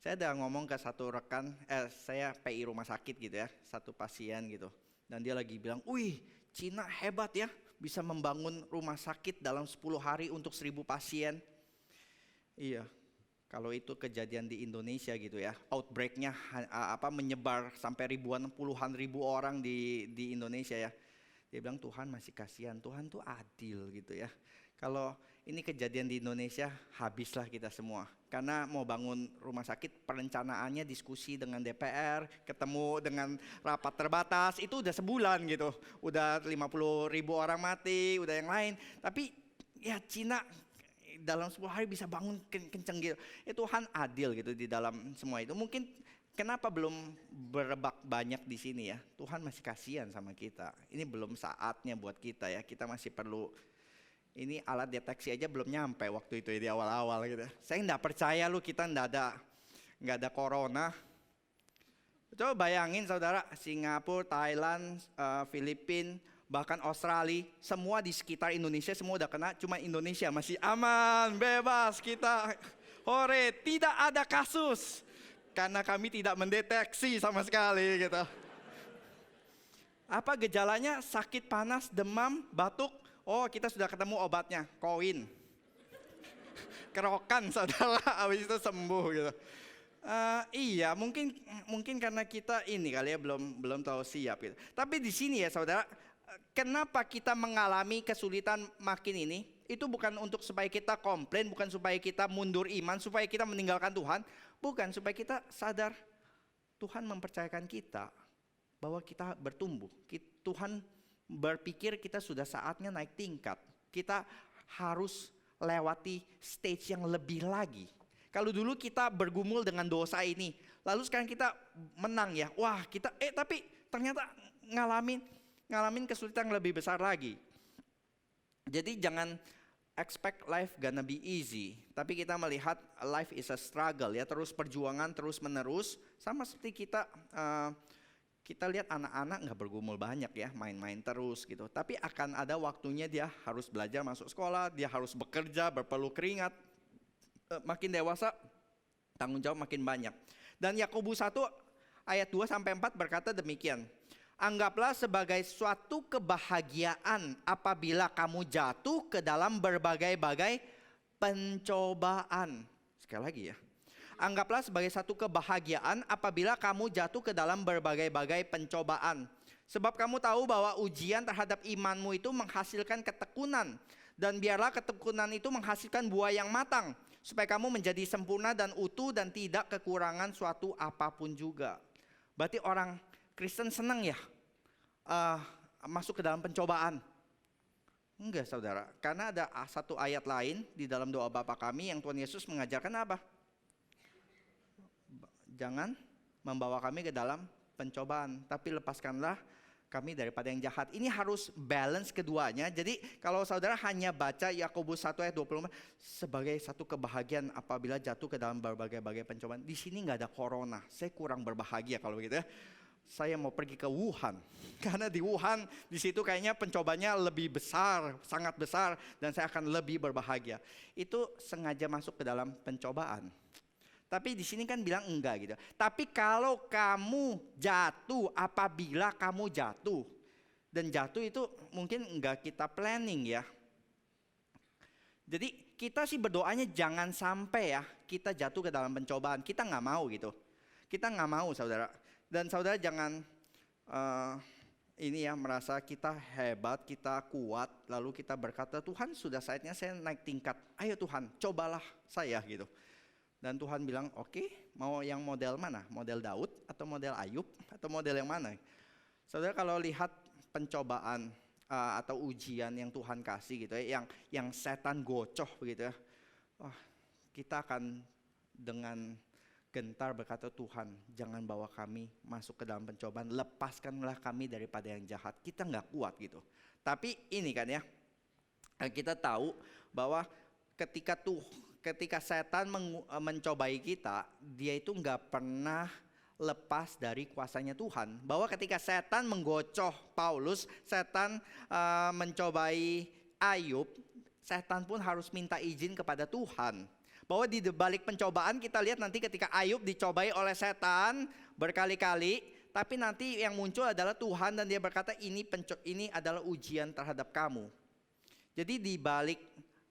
Saya udah ngomong ke satu rekan, saya PI rumah sakit gitu ya, satu pasien gitu, dan dia lagi bilang, wih Cina hebat ya, bisa membangun rumah sakit dalam 10 hari untuk 1.000 pasien. Iya, kalau itu kejadian di Indonesia gitu ya, outbreaknya menyebar sampai puluhan ribu orang di Indonesia ya. Dia bilang Tuhan masih kasihan, Tuhan tuh adil gitu ya. Kalau ini kejadian di Indonesia, habislah kita semua. Karena mau bangun rumah sakit, perencanaannya diskusi dengan DPR, ketemu dengan rapat terbatas, itu udah sebulan gitu. Udah 50.000 orang mati, udah yang lain. Tapi ya Cina dalam 10 hari bisa bangun kenceng gitu. Tuhan adil gitu di dalam semua itu. Mungkin kenapa belum berebak banyak di sini ya? Tuhan masih kasihan sama kita. Ini belum saatnya buat kita ya. Kita masih perlu, ini alat deteksi aja belum nyampe waktu itu di awal-awal gitu. Saya nggak percaya lu kita nggak ada corona. Coba bayangin saudara, Singapura, Thailand, Filipina, bahkan Australia, semua di sekitar Indonesia semua udah kena, cuma Indonesia masih aman, bebas kita. Hore, tidak ada kasus. Karena kami tidak mendeteksi sama sekali gitu. Apa gejalanya? Sakit panas, demam, batuk. Oh, kita sudah ketemu obatnya, koin. Kerokan saudara, habis itu sembuh gitu. Iya, mungkin karena kita ini kali ya belum tahu siap gitu. Tapi di sini ya saudara, kenapa kita mengalami kesulitan makin ini? Itu bukan untuk supaya kita komplain, bukan supaya kita mundur iman, supaya kita meninggalkan Tuhan. Bukan, supaya kita sadar Tuhan mempercayakan kita bahwa kita bertumbuh. Tuhan berpikir kita sudah saatnya naik tingkat. Kita harus lewati stage yang lebih lagi. Kalau dulu kita bergumul dengan dosa ini, lalu sekarang kita menang ya. Wah, kita tapi ternyata ngalamin kesulitan yang lebih besar lagi. Jadi jangan expect life gonna be easy, tapi kita melihat life is a struggle ya, terus perjuangan terus menerus. Sama seperti kita lihat anak-anak nggak bergumul banyak ya, main-main terus gitu. Tapi akan ada waktunya dia harus belajar masuk sekolah, dia harus bekerja, berpeluh keringat. Makin dewasa tanggung jawab makin banyak. Dan Yakobus 1 ayat 2 sampai 4 berkata demikian. Anggaplah sebagai suatu kebahagiaan apabila kamu jatuh ke dalam berbagai-bagai pencobaan. Sekali lagi ya. Anggaplah sebagai satu kebahagiaan apabila kamu jatuh ke dalam berbagai-bagai pencobaan. Sebab kamu tahu bahwa ujian terhadap imanmu itu menghasilkan ketekunan. Dan biarlah ketekunan itu menghasilkan buah yang matang. Supaya kamu menjadi sempurna dan utuh dan tidak kekurangan suatu apapun juga. Berarti orang Kristen senang ya masuk ke dalam pencobaan? Enggak saudara, karena ada satu ayat lain di dalam doa Bapa kami yang Tuhan Yesus mengajarkan apa? Jangan membawa kami ke dalam pencobaan, tapi lepaskanlah kami daripada yang jahat. Ini harus balance keduanya. Jadi kalau saudara hanya baca Yakobus 1 ayat 24 sebagai satu kebahagiaan apabila jatuh ke dalam berbagai-bagai pencobaan. Di sini nggak ada corona. Saya kurang berbahagia kalau begitu ya. Saya mau pergi ke Wuhan. Karena di Wuhan di situ kayaknya pencobanya lebih besar, sangat besar, dan saya akan lebih berbahagia. Itu sengaja masuk ke dalam pencobaan. Tapi di sini kan bilang enggak gitu. Tapi kalau kamu jatuh, apabila kamu jatuh. Dan jatuh itu mungkin enggak kita planning ya. Jadi kita sih berdoanya jangan sampai ya kita jatuh ke dalam pencobaan. Kita nggak mau gitu. Kita nggak mau saudara. Dan saudara jangan ini ya merasa kita hebat, kita kuat. Lalu kita berkata Tuhan sudah saatnya saya naik tingkat. Ayo Tuhan cobalah saya gitu. Dan Tuhan bilang, oke, mau yang model mana? Model Daud atau model Ayub atau model yang mana? Saudara kalau lihat pencobaan atau ujian yang Tuhan kasih gitu ya, yang setan gocoh begitu ya. Kita akan dengan gentar berkata Tuhan, jangan bawa kami masuk ke dalam pencobaan, lepaskanlah kami daripada yang jahat. Kita nggak kuat gitu. Tapi ini kan ya, kita tahu bahwa ketika setan mencobai kita, dia itu nggak pernah lepas dari kuasanya Tuhan. Bahwa ketika setan menggocoh Paulus, setan mencobai Ayub, setan pun harus minta izin kepada Tuhan. Bahwa di balik pencobaan kita lihat nanti ketika Ayub dicobai oleh setan berkali-kali, tapi nanti yang muncul adalah Tuhan dan dia berkata ini adalah ujian terhadap kamu. Jadi di balik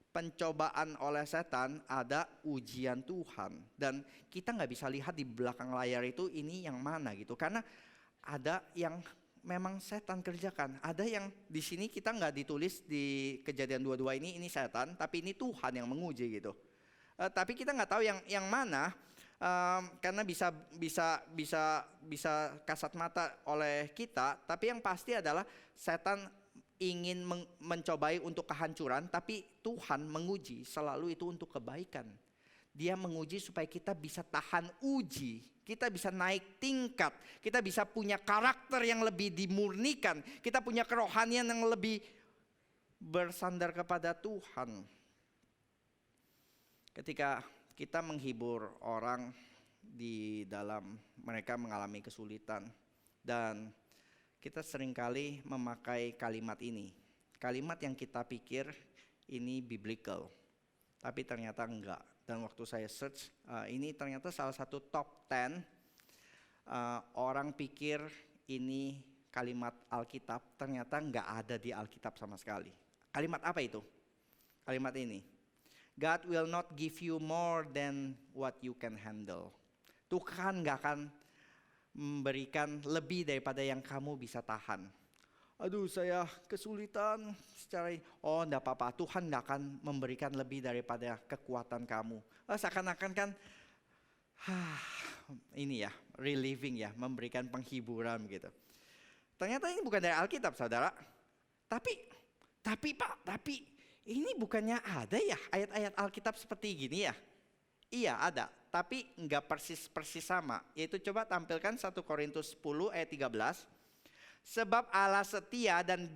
pencobaan oleh setan ada ujian Tuhan, dan kita nggak bisa lihat di belakang layar itu ini yang mana gitu, karena ada yang memang setan kerjakan, ada yang di sini kita nggak ditulis di Kejadian 22 ini setan, tapi ini Tuhan yang menguji gitu. Tapi kita nggak tahu yang mana, karena bisa kasat mata oleh kita, tapi yang pasti adalah setan ingin mencobai untuk kehancuran, tapi Tuhan menguji selalu itu untuk kebaikan. Dia menguji supaya kita bisa tahan uji. Kita bisa naik tingkat. Kita bisa punya karakter yang lebih dimurnikan. Kita punya kerohanian yang lebih bersandar kepada Tuhan. Ketika kita menghibur orang di dalam mereka mengalami kesulitan. Dan kita seringkali memakai kalimat ini. Kalimat yang kita pikir ini biblical. Tapi ternyata enggak. Dan waktu saya search, ini ternyata salah satu top 10 orang pikir ini kalimat Alkitab, ternyata enggak ada di Alkitab sama sekali. Kalimat apa itu? Kalimat ini, God will not give you more than what you can handle. Tuhan enggak akan memberikan lebih daripada yang kamu bisa tahan. Aduh, saya kesulitan secara ini. Oh, enggak apa-apa, Tuhan enggak akan memberikan lebih daripada kekuatan kamu. Seakan-akan kan ini ya, relieving ya, memberikan penghiburan gitu. Ternyata ini bukan dari Alkitab, Saudara. Tapi ini bukannya ada ya ayat-ayat Alkitab seperti gini ya? Iya, ada, tapi enggak persis sama. Yaitu coba tampilkan 1 Korintus 10 ayat 13. Sebab Allah setia dan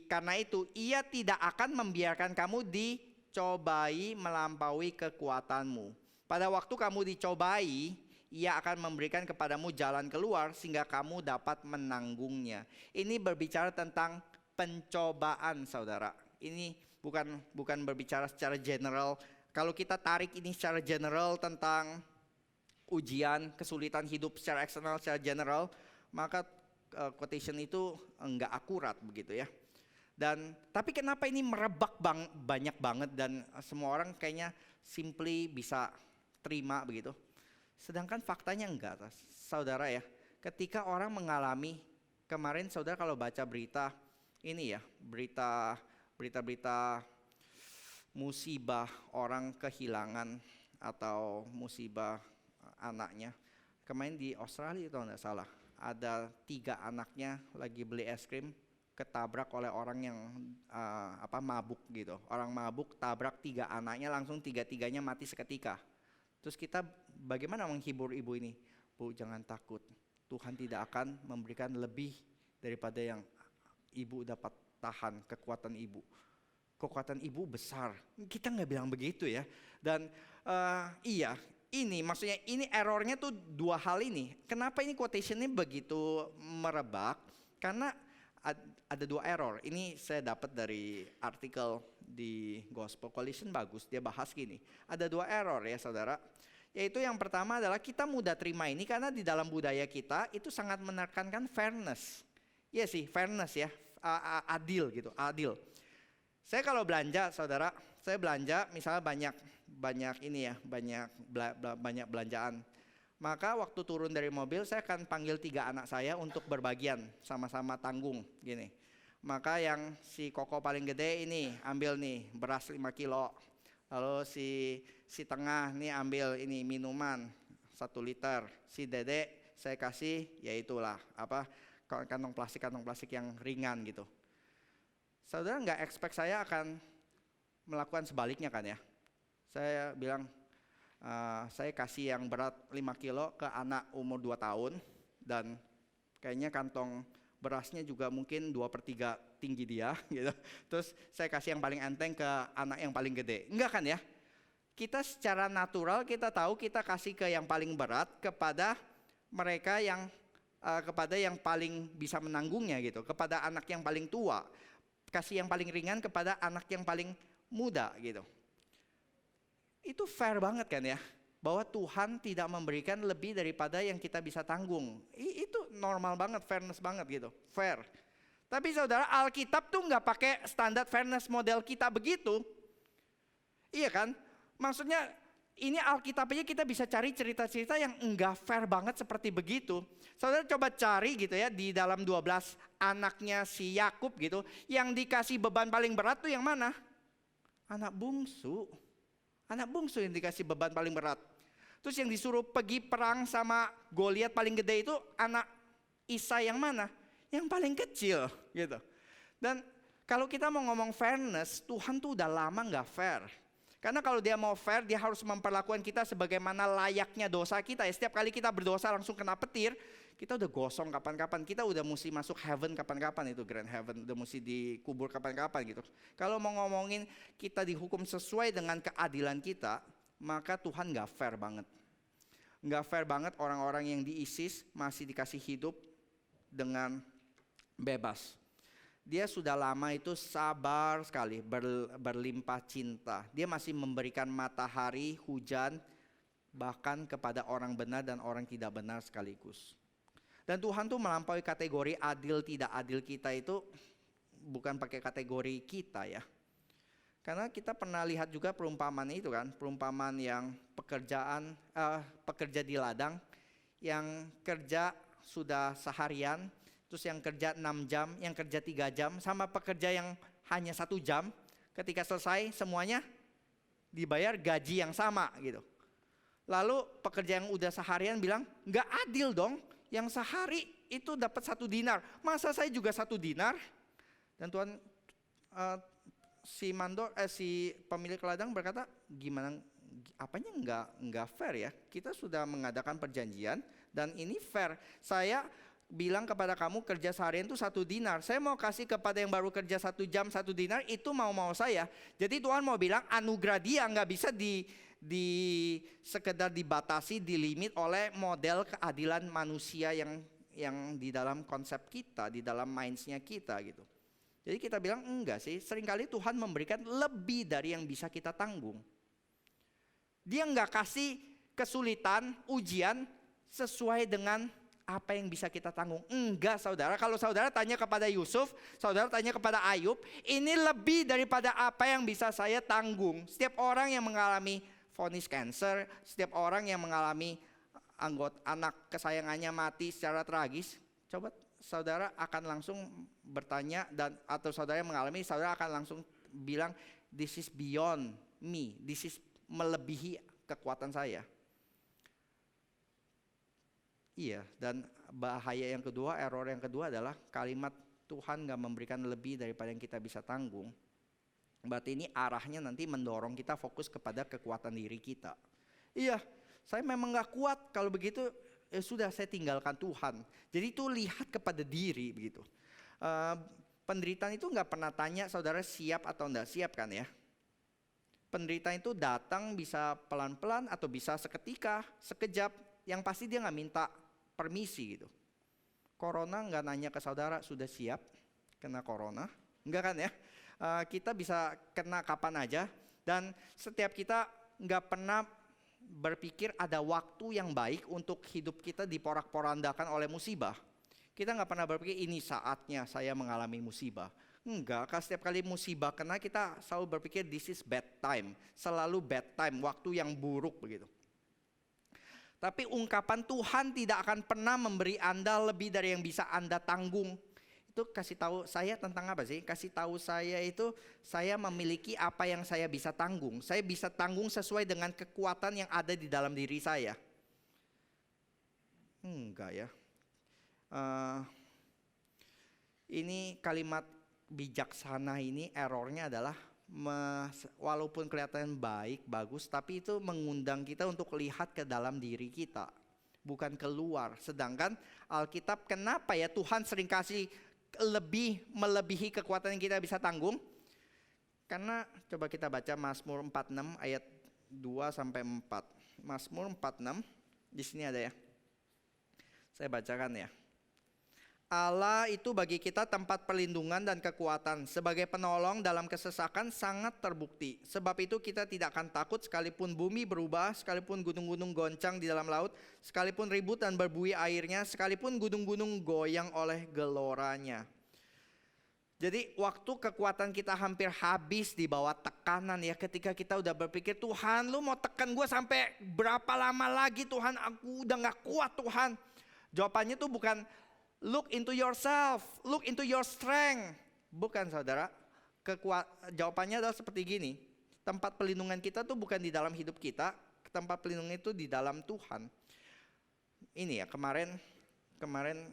karena itu ia tidak akan membiarkan kamu dicobai melampaui kekuatanmu. Pada waktu kamu dicobai, ia akan memberikan kepadamu jalan keluar sehingga kamu dapat menanggungnya. Ini berbicara tentang pencobaan, Saudara. Ini bukan berbicara secara general. Kalau kita tarik ini secara general tentang ujian, kesulitan hidup secara eksternal, secara general, maka quotation itu enggak akurat begitu ya. Tapi kenapa ini merebak banyak banget dan semua orang kayaknya simply bisa terima begitu. Sedangkan faktanya enggak, Saudara ya. Ketika orang mengalami, kemarin Saudara kalau baca berita ini ya, berita musibah orang kehilangan atau musibah anaknya. Kemarin di Australia itu enggak salah. Ada 3 anaknya lagi beli es krim, ketabrak oleh orang yang mabuk gitu. Orang mabuk tabrak 3 anaknya, langsung 3-3-nya mati seketika. Terus kita bagaimana menghibur ibu ini? Bu, jangan takut. Tuhan tidak akan memberikan lebih daripada yang ibu dapat tahan, kekuatan ibu. Kekuatan ibu besar. Kita nggak bilang begitu ya. Dan iya. Ini maksudnya ini errornya tuh 2 hal ini. Kenapa ini quotationnya begitu merebak? Karena ada 2 error. Ini saya dapat dari artikel di Gospel Coalition, bagus. Dia bahas gini. Ada 2 error ya saudara. Yaitu yang pertama adalah kita mudah terima ini karena di dalam budaya kita itu sangat menekankan fairness. Iya sih, fairness ya, adil gitu, adil. Saya kalau belanja saudara, saya belanja misalnya banyak ini ya, banyak belanjaan. Maka waktu turun dari mobil saya akan panggil 3 anak saya untuk berbagian, sama-sama tanggung gini. Maka yang si Koko paling gede ini ambil nih beras 5 kilo. Lalu si tengah nih ambil ini minuman 1 liter. Si Dede saya kasih ya itulah kantong plastik yang ringan gitu. Saudara nggak expect saya akan melakukan sebaliknya kan ya. Saya bilang saya kasih yang berat 5 kilo ke anak umur 2 tahun. Dan kayaknya kantong berasnya juga mungkin 2/3 tinggi dia gitu. Terus saya kasih yang paling enteng ke anak yang paling gede. Enggak kan ya? Kita secara natural kita tahu kita kasih ke yang paling berat kepada mereka kepada yang paling bisa menanggungnya gitu. Kepada anak yang paling tua. Kasih yang paling ringan kepada anak yang paling muda gitu. Itu fair banget kan ya, bahwa Tuhan tidak memberikan lebih daripada yang kita bisa tanggung. Itu normal banget, fairness banget gitu, fair. Tapi saudara, Alkitab tuh nggak pakai standar fairness model kita begitu. Iya kan? Maksudnya ini Alkitab aja kita bisa cari cerita-cerita yang enggak fair banget seperti begitu. Saudara coba cari gitu ya, di dalam 12 anaknya si Yakub gitu, yang dikasih beban paling berat tuh yang mana? Anak bungsu. Anak bungsu yang dikasih beban paling berat. Terus yang disuruh pergi perang sama Goliat paling gede itu anak Isa yang mana? Yang paling kecil gitu. Dan kalau kita mau ngomong fairness, Tuhan tuh udah lama gak fair. Karena kalau dia mau fair, dia harus memperlakukan kita sebagaimana layaknya dosa kita. Ya, setiap kali kita berdosa langsung kena petir, kita udah gosong kapan-kapan. Kita udah mesti masuk heaven kapan-kapan, itu grand heaven. Udah mesti dikubur kapan-kapan gitu. Kalau mau ngomongin kita dihukum sesuai dengan keadilan kita, maka Tuhan gak fair banget. Gak fair banget orang-orang yang di ISIS masih dikasih hidup dengan bebas. Dia sudah lama itu sabar sekali, berlimpah cinta. Dia masih memberikan matahari, hujan, bahkan kepada orang benar dan orang tidak benar sekaligus. Dan Tuhan tuh melampaui kategori adil tidak adil kita itu bukan pakai kategori kita ya. Karena kita pernah lihat juga perumpamaan itu kan, perumpamaan yang pekerja di ladang yang kerja sudah seharian, terus yang kerja 6 jam, yang kerja 3 jam, sama pekerja yang hanya 1 jam, ketika selesai semuanya dibayar gaji yang sama gitu. Lalu pekerja yang udah seharian bilang, nggak adil dong, yang sehari itu dapat 1 dinar, masa saya juga 1 dinar? Dan Tuhan, si pemilik ladang berkata, gimana, apanya nggak fair ya? Kita sudah mengadakan perjanjian dan ini fair. Saya bilang kepada kamu kerja seharian itu 1 dinar. Saya mau kasih kepada yang baru kerja 1 jam 1 dinar, itu mau saya. Jadi Tuhan mau bilang anugerah dia nggak bisa sekedar dibatasi, dilimit oleh model keadilan manusia yang di dalam konsep kita, di dalam mindsnya kita gitu. Jadi kita bilang enggak sih, seringkali Tuhan memberikan lebih dari yang bisa kita tanggung. Dia nggak kasih kesulitan, ujian sesuai dengan apa yang bisa kita tanggung. Enggak saudara, kalau saudara tanya kepada Yusuf, saudara tanya kepada Ayub, ini lebih daripada apa yang bisa saya tanggung. Setiap orang yang mengalami vonis cancer, setiap orang yang mengalami anak kesayangannya mati secara tragis, coba saudara akan langsung bertanya atau saudara yang mengalami, saudara akan langsung bilang, this is beyond me, this is melebihi kekuatan saya. Iya, dan bahaya yang kedua, error yang kedua adalah kalimat Tuhan gak memberikan lebih daripada yang kita bisa tanggung. Berarti ini arahnya nanti mendorong kita fokus kepada kekuatan diri kita. Iya, saya memang gak kuat, kalau begitu sudah saya tinggalkan Tuhan. Jadi itu lihat kepada diri begitu. Penderitaan itu gak pernah tanya saudara siap atau enggak siap kan ya. Penderitaan itu datang bisa pelan-pelan atau bisa seketika, sekejap. Yang pasti dia gak minta permisi gitu. Corona gak nanya ke saudara sudah siap kena corona, enggak kan ya. Kita bisa kena kapan aja. Dan setiap kita gak pernah berpikir ada waktu yang baik untuk hidup kita diporak-porandakan oleh musibah. Kita gak pernah berpikir ini saatnya saya mengalami musibah. Enggak, setiap kali musibah kena kita selalu berpikir this is bad time. Selalu bad time, waktu yang buruk begitu. Tapi ungkapan Tuhan tidak akan pernah memberi Anda lebih dari yang bisa Anda tanggung. Itu kasih tahu saya tentang apa sih? Kasih tahu saya itu saya memiliki apa yang saya bisa tanggung. Saya bisa tanggung sesuai dengan kekuatan yang ada di dalam diri saya. Enggak ya. Ini kalimat bijaksana ini errornya adalah walaupun kelihatan baik, bagus, tapi itu mengundang kita untuk lihat ke dalam diri kita, bukan keluar. Sedangkan Alkitab, kenapa ya Tuhan sering kasih melebihi kekuatan yang kita bisa tanggung? Karena coba kita baca Mazmur 46 ayat 2 sampai 4. Mazmur 46 di sini ada ya. Saya bacakan ya. Allah itu bagi kita tempat perlindungan dan kekuatan. Sebagai penolong dalam kesesakan sangat terbukti. Sebab itu kita tidak akan takut sekalipun bumi berubah, sekalipun gunung-gunung goncang di dalam laut, sekalipun ribut dan berbuih airnya, sekalipun gunung-gunung goyang oleh geloranya. Jadi waktu kekuatan kita hampir habis di bawah tekanan ya, ketika kita udah berpikir Tuhan lu mau tekan gue sampai berapa lama lagi Tuhan, aku udah gak kuat Tuhan. Jawabannya tuh bukan look into yourself, look into your strength. Bukan saudara, jawabannya adalah seperti gini. Tempat pelindungan kita tuh bukan di dalam hidup kita, tempat pelindungan itu di dalam Tuhan. Ini ya, kemarin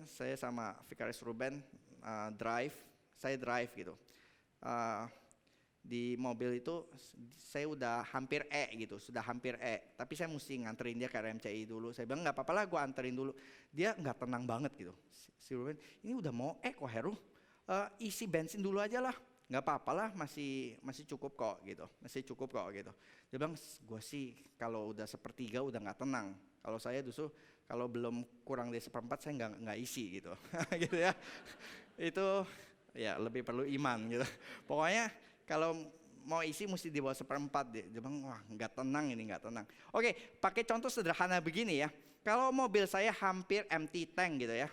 saya sama Vikaris Ruben drive gitu. Di mobil itu saya udah hampir gitu, sudah hampir tapi saya mesti nganterin dia ke RMCI dulu. Saya bilang nggak apa-apa lah, gue anterin dulu. Dia nggak tenang banget gitu. Si Ruben, ini udah mau kok Heru, isi bensin dulu aja lah, nggak apa-apa lah, masih cukup kok gitu, masih cukup kok gitu. Dia bilang, gue sih kalau udah sepertiga udah nggak tenang. Kalau saya justru kalau belum kurang dari seperempat saya nggak isi gitu, gitu ya. Itu ya lebih perlu iman gitu. Pokoknya kalau mau isi mesti di bawah seperempat deh. Dia bilang, wah nggak tenang ini, nggak tenang. Oke, pakai contoh sederhana begini ya. Kalau mobil saya hampir empty tank gitu ya,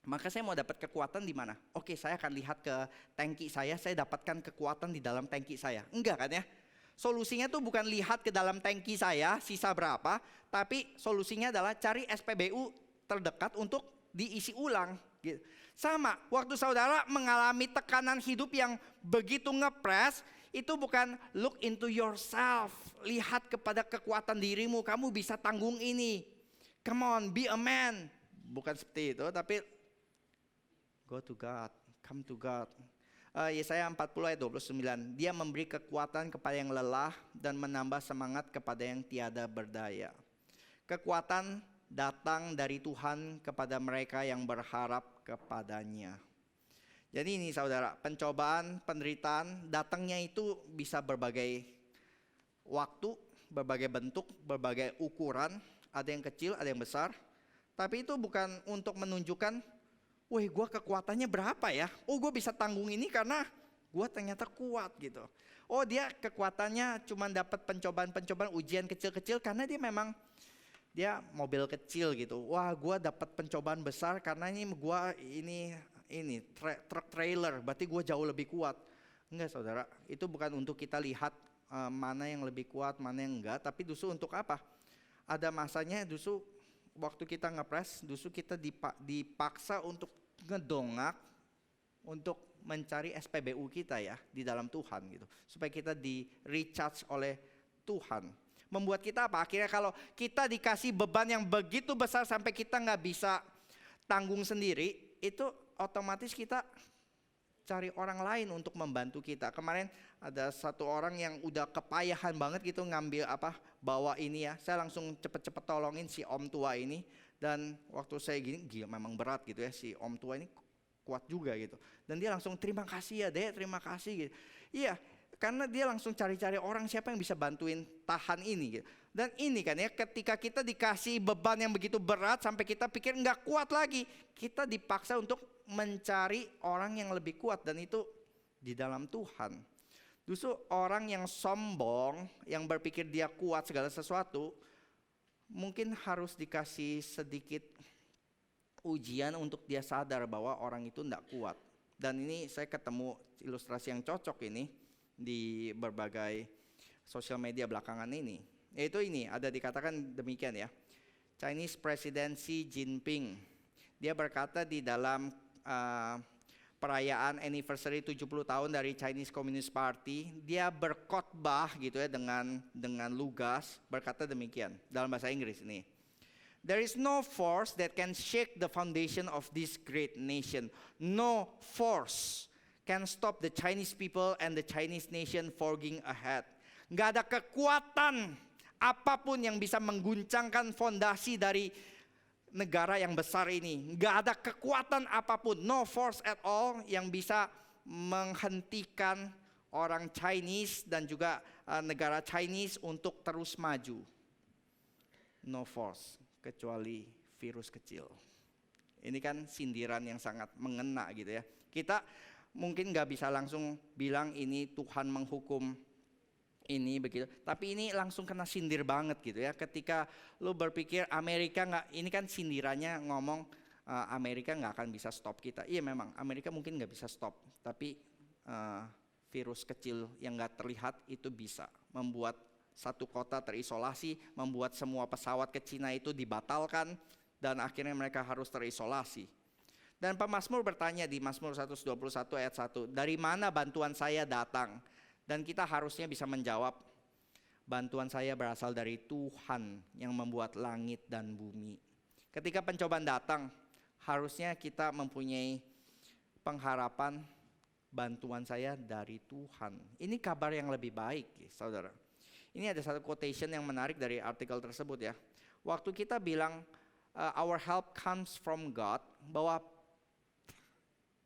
maka saya mau dapat kekuatan di mana? Oke, saya akan lihat ke tangki saya dapatkan kekuatan di dalam tangki saya. Enggak kan ya? Solusinya tuh bukan lihat ke dalam tangki saya sisa berapa, tapi solusinya adalah cari SPBU terdekat untuk diisi ulang gitu. Sama, waktu saudara mengalami tekanan hidup yang begitu ngepres, itu bukan look into yourself, lihat kepada kekuatan dirimu, kamu bisa tanggung ini. Come on, be a man. Bukan seperti itu, tapi go to God, come to God. Yesaya 40 ayat 29, dia memberi kekuatan kepada yang lelah dan menambah semangat kepada yang tiada berdaya. Kekuatan datang dari Tuhan kepada mereka yang berharap kepadanya. Jadi ini saudara, pencobaan, penderitaan datangnya itu bisa berbagai waktu, berbagai bentuk, berbagai ukuran. Ada yang kecil, ada yang besar. Tapi itu bukan untuk menunjukkan, wih gue kekuatannya berapa ya. Oh gue bisa tanggung ini karena gue ternyata kuat gitu. Oh dia kekuatannya cuma dapat pencobaan-pencobaan, ujian kecil-kecil karena dia memang dia mobil kecil gitu. Wah, gue dapat pencobaan besar karena ini truk trailer, berarti gue jauh lebih kuat. Enggak saudara, itu bukan untuk kita lihat mana yang lebih kuat, mana yang enggak, tapi justru untuk apa? Ada masanya justru waktu kita ngepres, justru kita dipaksa untuk ngedongak, untuk mencari SPBU kita ya di dalam Tuhan gitu, supaya kita di recharge oleh Tuhan. Membuat kita apa? Akhirnya kalau kita dikasih beban yang begitu besar sampai kita nggak bisa tanggung sendiri, itu otomatis kita cari orang lain untuk membantu kita. Kemarin ada satu orang yang udah kepayahan banget gitu ngambil bawa ini ya. Saya langsung cepet-cepet tolongin si om tua ini. Dan waktu saya gini, gila memang berat gitu ya, si om tua ini kuat juga gitu. Dan dia langsung terima kasih ya Dek, terima kasih gitu. Iya. Karena dia langsung cari-cari orang siapa yang bisa bantuin tahan ini gitu. Dan ini kan ya, ketika kita dikasih beban yang begitu berat sampai kita pikir nggak kuat lagi, kita dipaksa untuk mencari orang yang lebih kuat, dan itu di dalam Tuhan. Justru orang yang sombong, yang berpikir dia kuat segala sesuatu, mungkin harus dikasih sedikit ujian untuk dia sadar bahwa orang itu nggak kuat. Dan ini saya ketemu ilustrasi yang cocok ini di berbagai sosial media belakangan ini. Yaitu ini, ada dikatakan demikian ya. Chinese President Xi Jinping, dia berkata di dalam perayaan anniversary 70 tahun dari Chinese Communist Party, dia berkhotbah gitu ya dengan lugas, berkata demikian dalam bahasa Inggris ini. There is no force that can shake the foundation of this great nation. No force can stop the Chinese people and the Chinese nation forging ahead. Nggak ada kekuatan apapun yang bisa mengguncangkan fondasi dari negara yang besar ini. Nggak ada kekuatan apapun, no force at all yang bisa menghentikan orang Chinese dan juga negara Chinese untuk terus maju. No force, kecuali virus kecil. Ini kan sindiran yang sangat mengena gitu ya. Kita mungkin nggak bisa langsung bilang ini Tuhan menghukum ini begitu, tapi ini langsung kena sindir banget gitu ya. Ketika lo berpikir Amerika nggak, ini kan sindirannya ngomong Amerika nggak akan bisa stop kita. Iya memang Amerika mungkin nggak bisa stop, tapi virus kecil yang nggak terlihat itu bisa membuat satu kota terisolasi, membuat semua pesawat ke Cina itu dibatalkan, dan akhirnya mereka harus terisolasi. Dan pemazmur bertanya di Mazmur 121 ayat 1, dari mana bantuan saya datang? Dan kita harusnya bisa menjawab, bantuan saya berasal dari Tuhan yang membuat langit dan bumi. Ketika pencobaan datang, harusnya kita mempunyai pengharapan bantuan saya dari Tuhan. Ini kabar yang lebih baik, saudara. Ini ada satu quotation yang menarik dari artikel tersebut ya. Waktu kita bilang our help comes from God, bahwa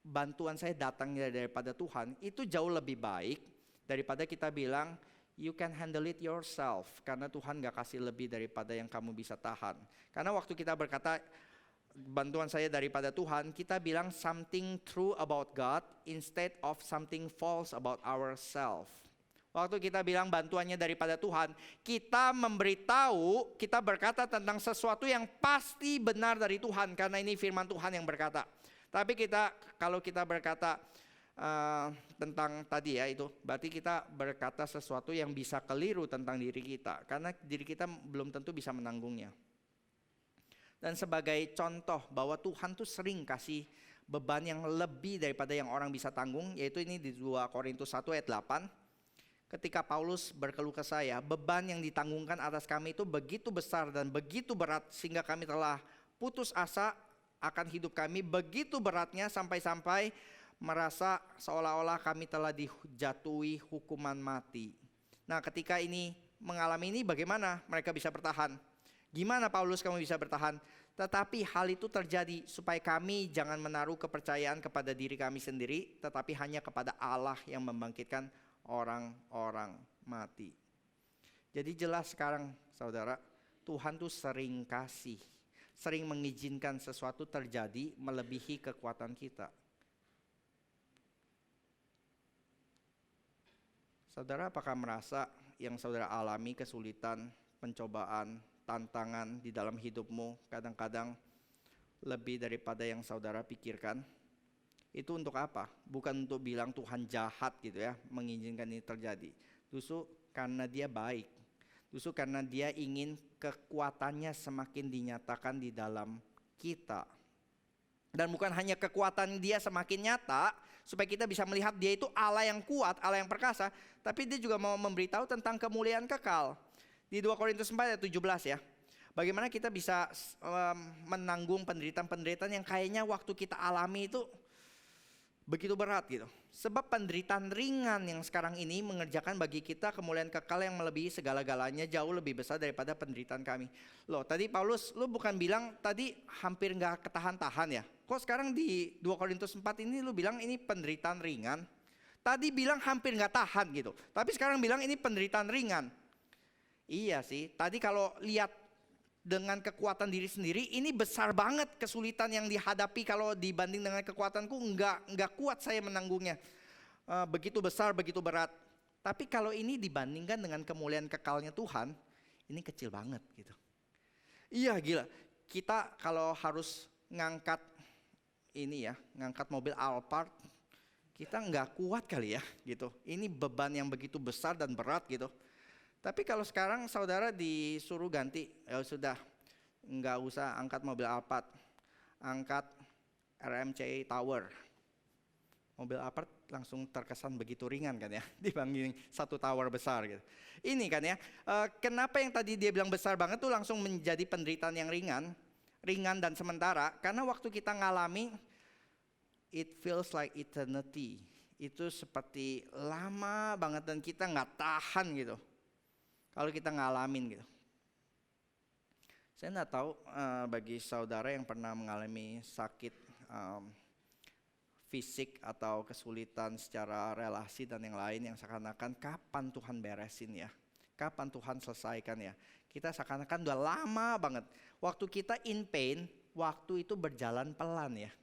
bantuan saya datangnya daripada Tuhan, itu jauh lebih baik daripada kita bilang you can handle it yourself, karena Tuhan gak kasih lebih daripada yang kamu bisa tahan. Karena waktu kita berkata bantuan saya daripada Tuhan, kita bilang something true about God instead of something false about ourselves. Waktu kita bilang bantuannya daripada Tuhan, kita memberitahu, kita berkata tentang sesuatu yang pasti benar dari Tuhan, karena ini firman Tuhan yang berkata. Tapi kalau kita berkata tentang tadi ya itu, berarti kita berkata sesuatu yang bisa keliru tentang diri kita, karena diri kita belum tentu bisa menanggungnya. Dan sebagai contoh bahwa Tuhan tuh sering kasih beban yang lebih daripada yang orang bisa tanggung, yaitu ini di 2 Korintus 1 ayat 8. Ketika Paulus berkeluh ke saya, beban yang ditanggungkan atas kami itu begitu besar dan begitu berat, sehingga kami telah putus asa akan hidup kami, begitu beratnya sampai-sampai merasa seolah-olah kami telah dijatuhi hukuman mati. Nah, ketika ini mengalami ini, bagaimana mereka bisa bertahan? Gimana Paulus kamu bisa bertahan? Tetapi hal itu terjadi supaya kami jangan menaruh kepercayaan kepada diri kami sendiri, tetapi hanya kepada Allah yang membangkitkan orang-orang mati. Jadi jelas sekarang saudara, Tuhan tuh sering kasih, sering mengizinkan sesuatu terjadi melebihi kekuatan kita. Saudara, apakah merasa yang saudara alami kesulitan, pencobaan, tantangan di dalam hidupmu kadang-kadang lebih daripada yang saudara pikirkan? Itu untuk apa? Bukan untuk bilang Tuhan jahat gitu ya, mengizinkan ini terjadi. Justru karena dia baik. Justru karena dia ingin kekuatannya semakin dinyatakan di dalam kita. Dan bukan hanya kekuatan dia semakin nyata, supaya kita bisa melihat dia itu Allah yang kuat, Allah yang perkasa, tapi dia juga mau memberitahu tentang kemuliaan kekal. Di 2 Korintus 4 ayat 17 ya. Bagaimana kita bisa menanggung penderitaan-penderitaan yang kayaknya waktu kita alami itu begitu berat gitu. Sebab penderitaan ringan yang sekarang ini mengerjakan bagi kita kemuliaan kekal yang melebihi segala-galanya, jauh lebih besar daripada penderitaan kami. Loh, tadi Paulus, lu bukan bilang tadi hampir gak ketahan-tahan ya? Kok sekarang di 2 Korintus 4 ini lu bilang ini penderitaan ringan? Tadi bilang hampir gak tahan gitu, tapi sekarang bilang ini penderitaan ringan. Iya sih, tadi kalau lihat dengan kekuatan diri sendiri, ini besar banget kesulitan yang dihadapi. Kalau dibanding dengan kekuatanku, enggak kuat saya menanggungnya. Begitu besar, begitu berat. Tapi kalau ini dibandingkan dengan kemuliaan kekalnya Tuhan, ini kecil banget gitu. Iya gila, kita kalau harus ngangkat ini ya, ngangkat mobil Alphard, kita enggak kuat kali ya gitu. Ini beban yang begitu besar dan berat gitu. Tapi kalau sekarang saudara disuruh ganti, ya sudah, nggak usah angkat mobil Alphard, angkat RMCA Tower. Mobil Alphard langsung terkesan begitu ringan kan ya, dibanding satu tower besar gitu. Ini kan ya, kenapa yang tadi dia bilang besar banget tuh langsung menjadi penderitaan yang ringan dan sementara, karena waktu kita ngalami, it feels like eternity. Itu seperti lama banget dan kita nggak tahan gitu. Kalau kita ngalamin gitu. Saya nggak tahu bagi saudara yang pernah mengalami sakit fisik atau kesulitan secara relasi dan yang lain, yang seakan-akan kapan Tuhan beresin ya, kapan Tuhan selesaikan ya. Kita seakan-akan udah lama banget. Waktu kita in pain, waktu itu berjalan pelan ya.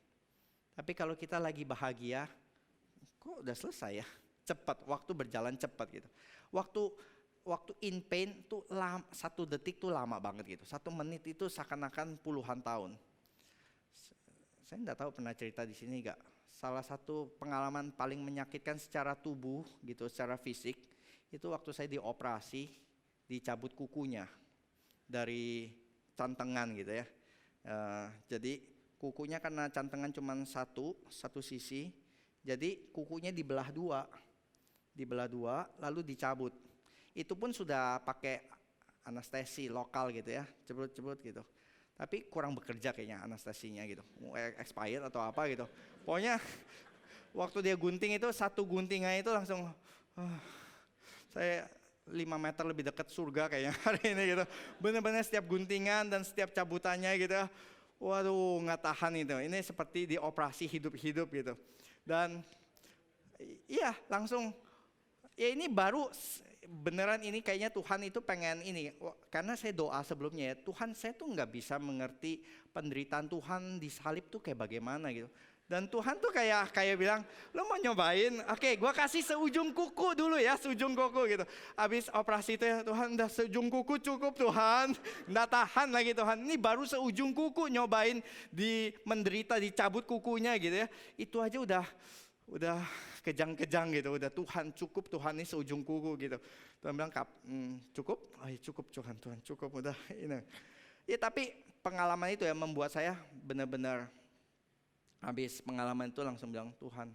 Tapi kalau kita lagi bahagia, kok udah selesai ya, cepat, waktu berjalan cepat gitu. Waktu in pain tuh 1 detik tuh lama banget gitu. 1 menit itu seakan-akan puluhan tahun. Saya enggak tahu pernah cerita di sini enggak. Salah satu pengalaman paling menyakitkan secara tubuh gitu, secara fisik, itu waktu saya dioperasi, dicabut kukunya dari cantengan gitu ya. Jadi kukunya karena cantengan cuma satu sisi, jadi kukunya dibelah dua lalu dicabut. Itu pun sudah pakai anestesi lokal gitu ya, cebut gitu. Tapi kurang bekerja kayaknya anestesinya gitu, expired atau apa gitu. Pokoknya Waktu dia gunting itu, satu guntingan itu langsung, saya 5 meter lebih dekat surga kayaknya hari ini gitu. Benar-benar setiap guntingan dan setiap cabutannya gitu. Waduh, nggak tahan itu. Ini seperti dioperasi hidup-hidup gitu. Dan iya langsung, ya ini baru beneran ini kayaknya Tuhan itu pengen ini. Karena saya doa sebelumnya ya, Tuhan saya tuh nggak bisa mengerti penderitaan Tuhan di salib tuh kayak bagaimana gitu. Dan Tuhan tuh kayak bilang, lo mau nyobain? Oke, gua kasih seujung kuku dulu ya, seujung kuku gitu. Habis operasi itu ya, Tuhan udah seujung kuku cukup Tuhan. Nggak tahan lagi Tuhan, ini baru seujung kuku nyobain di menderita, dicabut kukunya gitu ya. Itu aja udah kejang-kejang gitu, udah Tuhan cukup Tuhan, ini seujung kuku gitu. Tuhan bilang, cukup? Oh ya cukup Tuhan cukup udah ini. Ya tapi pengalaman itu ya membuat saya benar-benar, habis pengalaman itu langsung bilang, Tuhan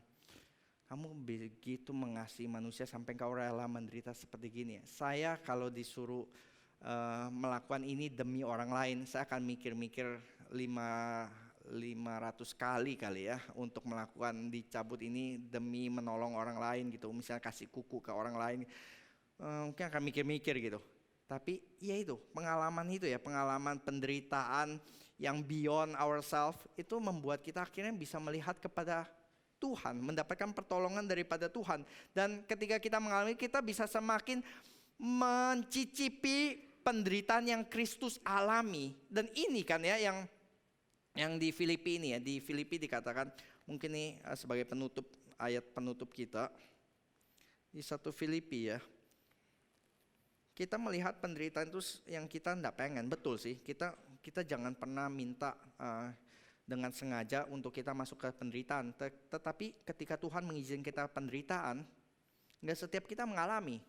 kamu begitu mengasihi manusia sampai kau rela menderita seperti gini ya. Saya kalau disuruh melakukan ini demi orang lain, saya akan mikir-mikir 500 kali ya untuk melakukan dicabut ini demi menolong orang lain gitu. Misalnya kasih kuku ke orang lain, mungkin akan mikir-mikir gitu. Tapi ya itu pengalaman itu ya, pengalaman penderitaan yang beyond ourselves itu membuat kita akhirnya bisa melihat kepada Tuhan, mendapatkan pertolongan daripada Tuhan. Dan ketika kita mengalami, kita bisa semakin mencicipi penderitaan yang Kristus alami. Dan ini kan ya yang di Filipi ini ya, di Filipi dikatakan, mungkin ini sebagai penutup, ayat penutup kita di 1 Filipi ya. Kita melihat penderitaan itu yang kita tidak pengen, betul sih. Kita jangan pernah minta dengan sengaja untuk kita masuk ke penderitaan. Tetapi ketika Tuhan mengizinkan kita penderitaan, nggak setiap kita mengalami.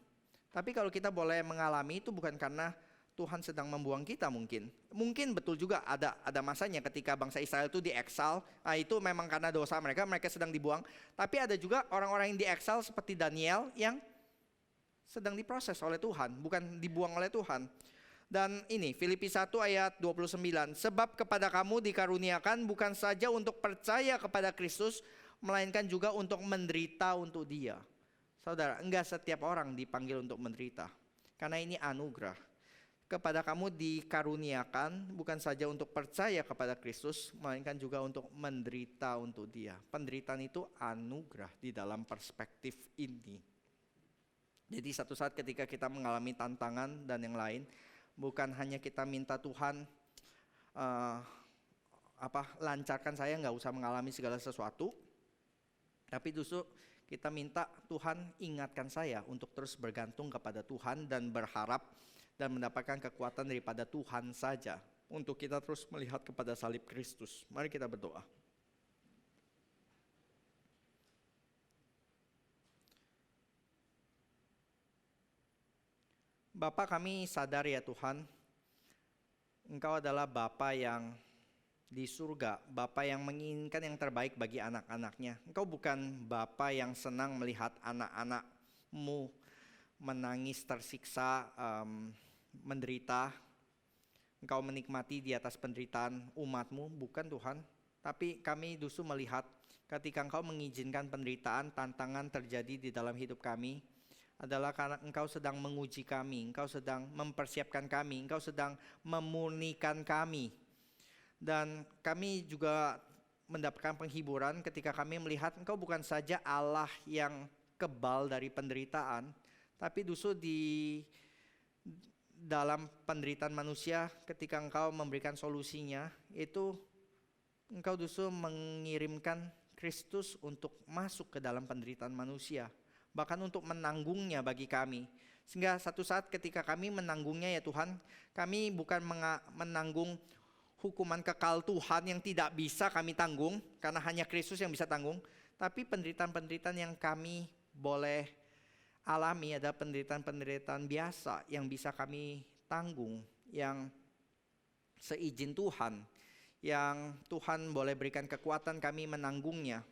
Tapi kalau kita boleh mengalami itu bukan karena Tuhan sedang membuang kita mungkin. Mungkin betul juga ada masanya ketika bangsa Israel itu dieksil. Nah itu memang karena dosa mereka sedang dibuang. Tapi ada juga orang-orang yang dieksil seperti Daniel yang sedang diproses oleh Tuhan, bukan dibuang oleh Tuhan. Dan ini Filipi 1 ayat 29, sebab kepada kamu dikaruniakan bukan saja untuk percaya kepada Kristus, melainkan juga untuk menderita untuk Dia. Saudara, enggak setiap orang dipanggil untuk menderita, karena ini anugerah. Kepada kamu dikaruniakan bukan saja untuk percaya kepada Kristus, melainkan juga untuk menderita untuk Dia. Penderitaan itu anugerah di dalam perspektif ini. Jadi satu saat ketika kita mengalami tantangan dan yang lain, bukan hanya kita minta Tuhan lancarkan saya nggak usah mengalami segala sesuatu, tapi justru kita minta Tuhan ingatkan saya untuk terus bergantung kepada Tuhan dan berharap dan mendapatkan kekuatan daripada Tuhan saja untuk kita terus melihat kepada salib Kristus. Mari kita berdoa. Bapa, kami sadar ya Tuhan, Engkau adalah Bapa yang di surga, Bapa yang menginginkan yang terbaik bagi anak-anaknya. Engkau bukan Bapa yang senang melihat anak-anak-Mu menangis, tersiksa, menderita. Engkau menikmati di atas penderitaan umat-Mu, bukan Tuhan. Tapi kami justru melihat ketika Engkau mengizinkan penderitaan, tantangan terjadi di dalam hidup kami, adalah karena Engkau sedang menguji kami, Engkau sedang mempersiapkan kami, Engkau sedang memurnikan kami. Dan kami juga mendapatkan penghiburan ketika kami melihat Engkau bukan saja Allah yang kebal dari penderitaan, tapi justru di dalam penderitaan manusia ketika Engkau memberikan solusinya, itu Engkau justru mengirimkan Kristus untuk masuk ke dalam penderitaan manusia, bahkan untuk menanggungnya bagi kami. Sehingga satu saat ketika kami menanggungnya ya Tuhan, kami bukan menanggung hukuman kekal Tuhan yang tidak bisa kami tanggung, karena hanya Kristus yang bisa tanggung. Tapi penderitaan-penderitaan yang kami boleh alami adalah penderitaan-penderitaan biasa yang bisa kami tanggung, yang seizin Tuhan, yang Tuhan boleh berikan kekuatan kami menanggungnya.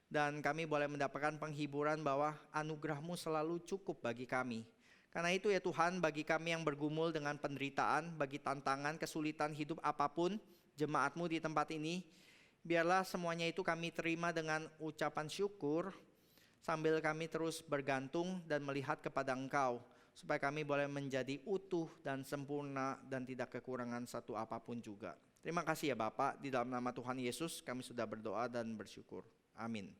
Dan kami boleh mendapatkan penghiburan bahwa anugerah-Mu selalu cukup bagi kami. Karena itu ya Tuhan, bagi kami yang bergumul dengan penderitaan, bagi tantangan, kesulitan hidup apapun, jemaat-Mu di tempat ini, Biarlah semuanya itu kami terima dengan ucapan syukur, sambil kami terus bergantung dan melihat kepada Engkau, supaya kami boleh menjadi utuh dan sempurna dan tidak kekurangan satu apapun juga. Terima kasih ya Bapak, di dalam nama Tuhan Yesus kami sudah berdoa dan bersyukur. Amin.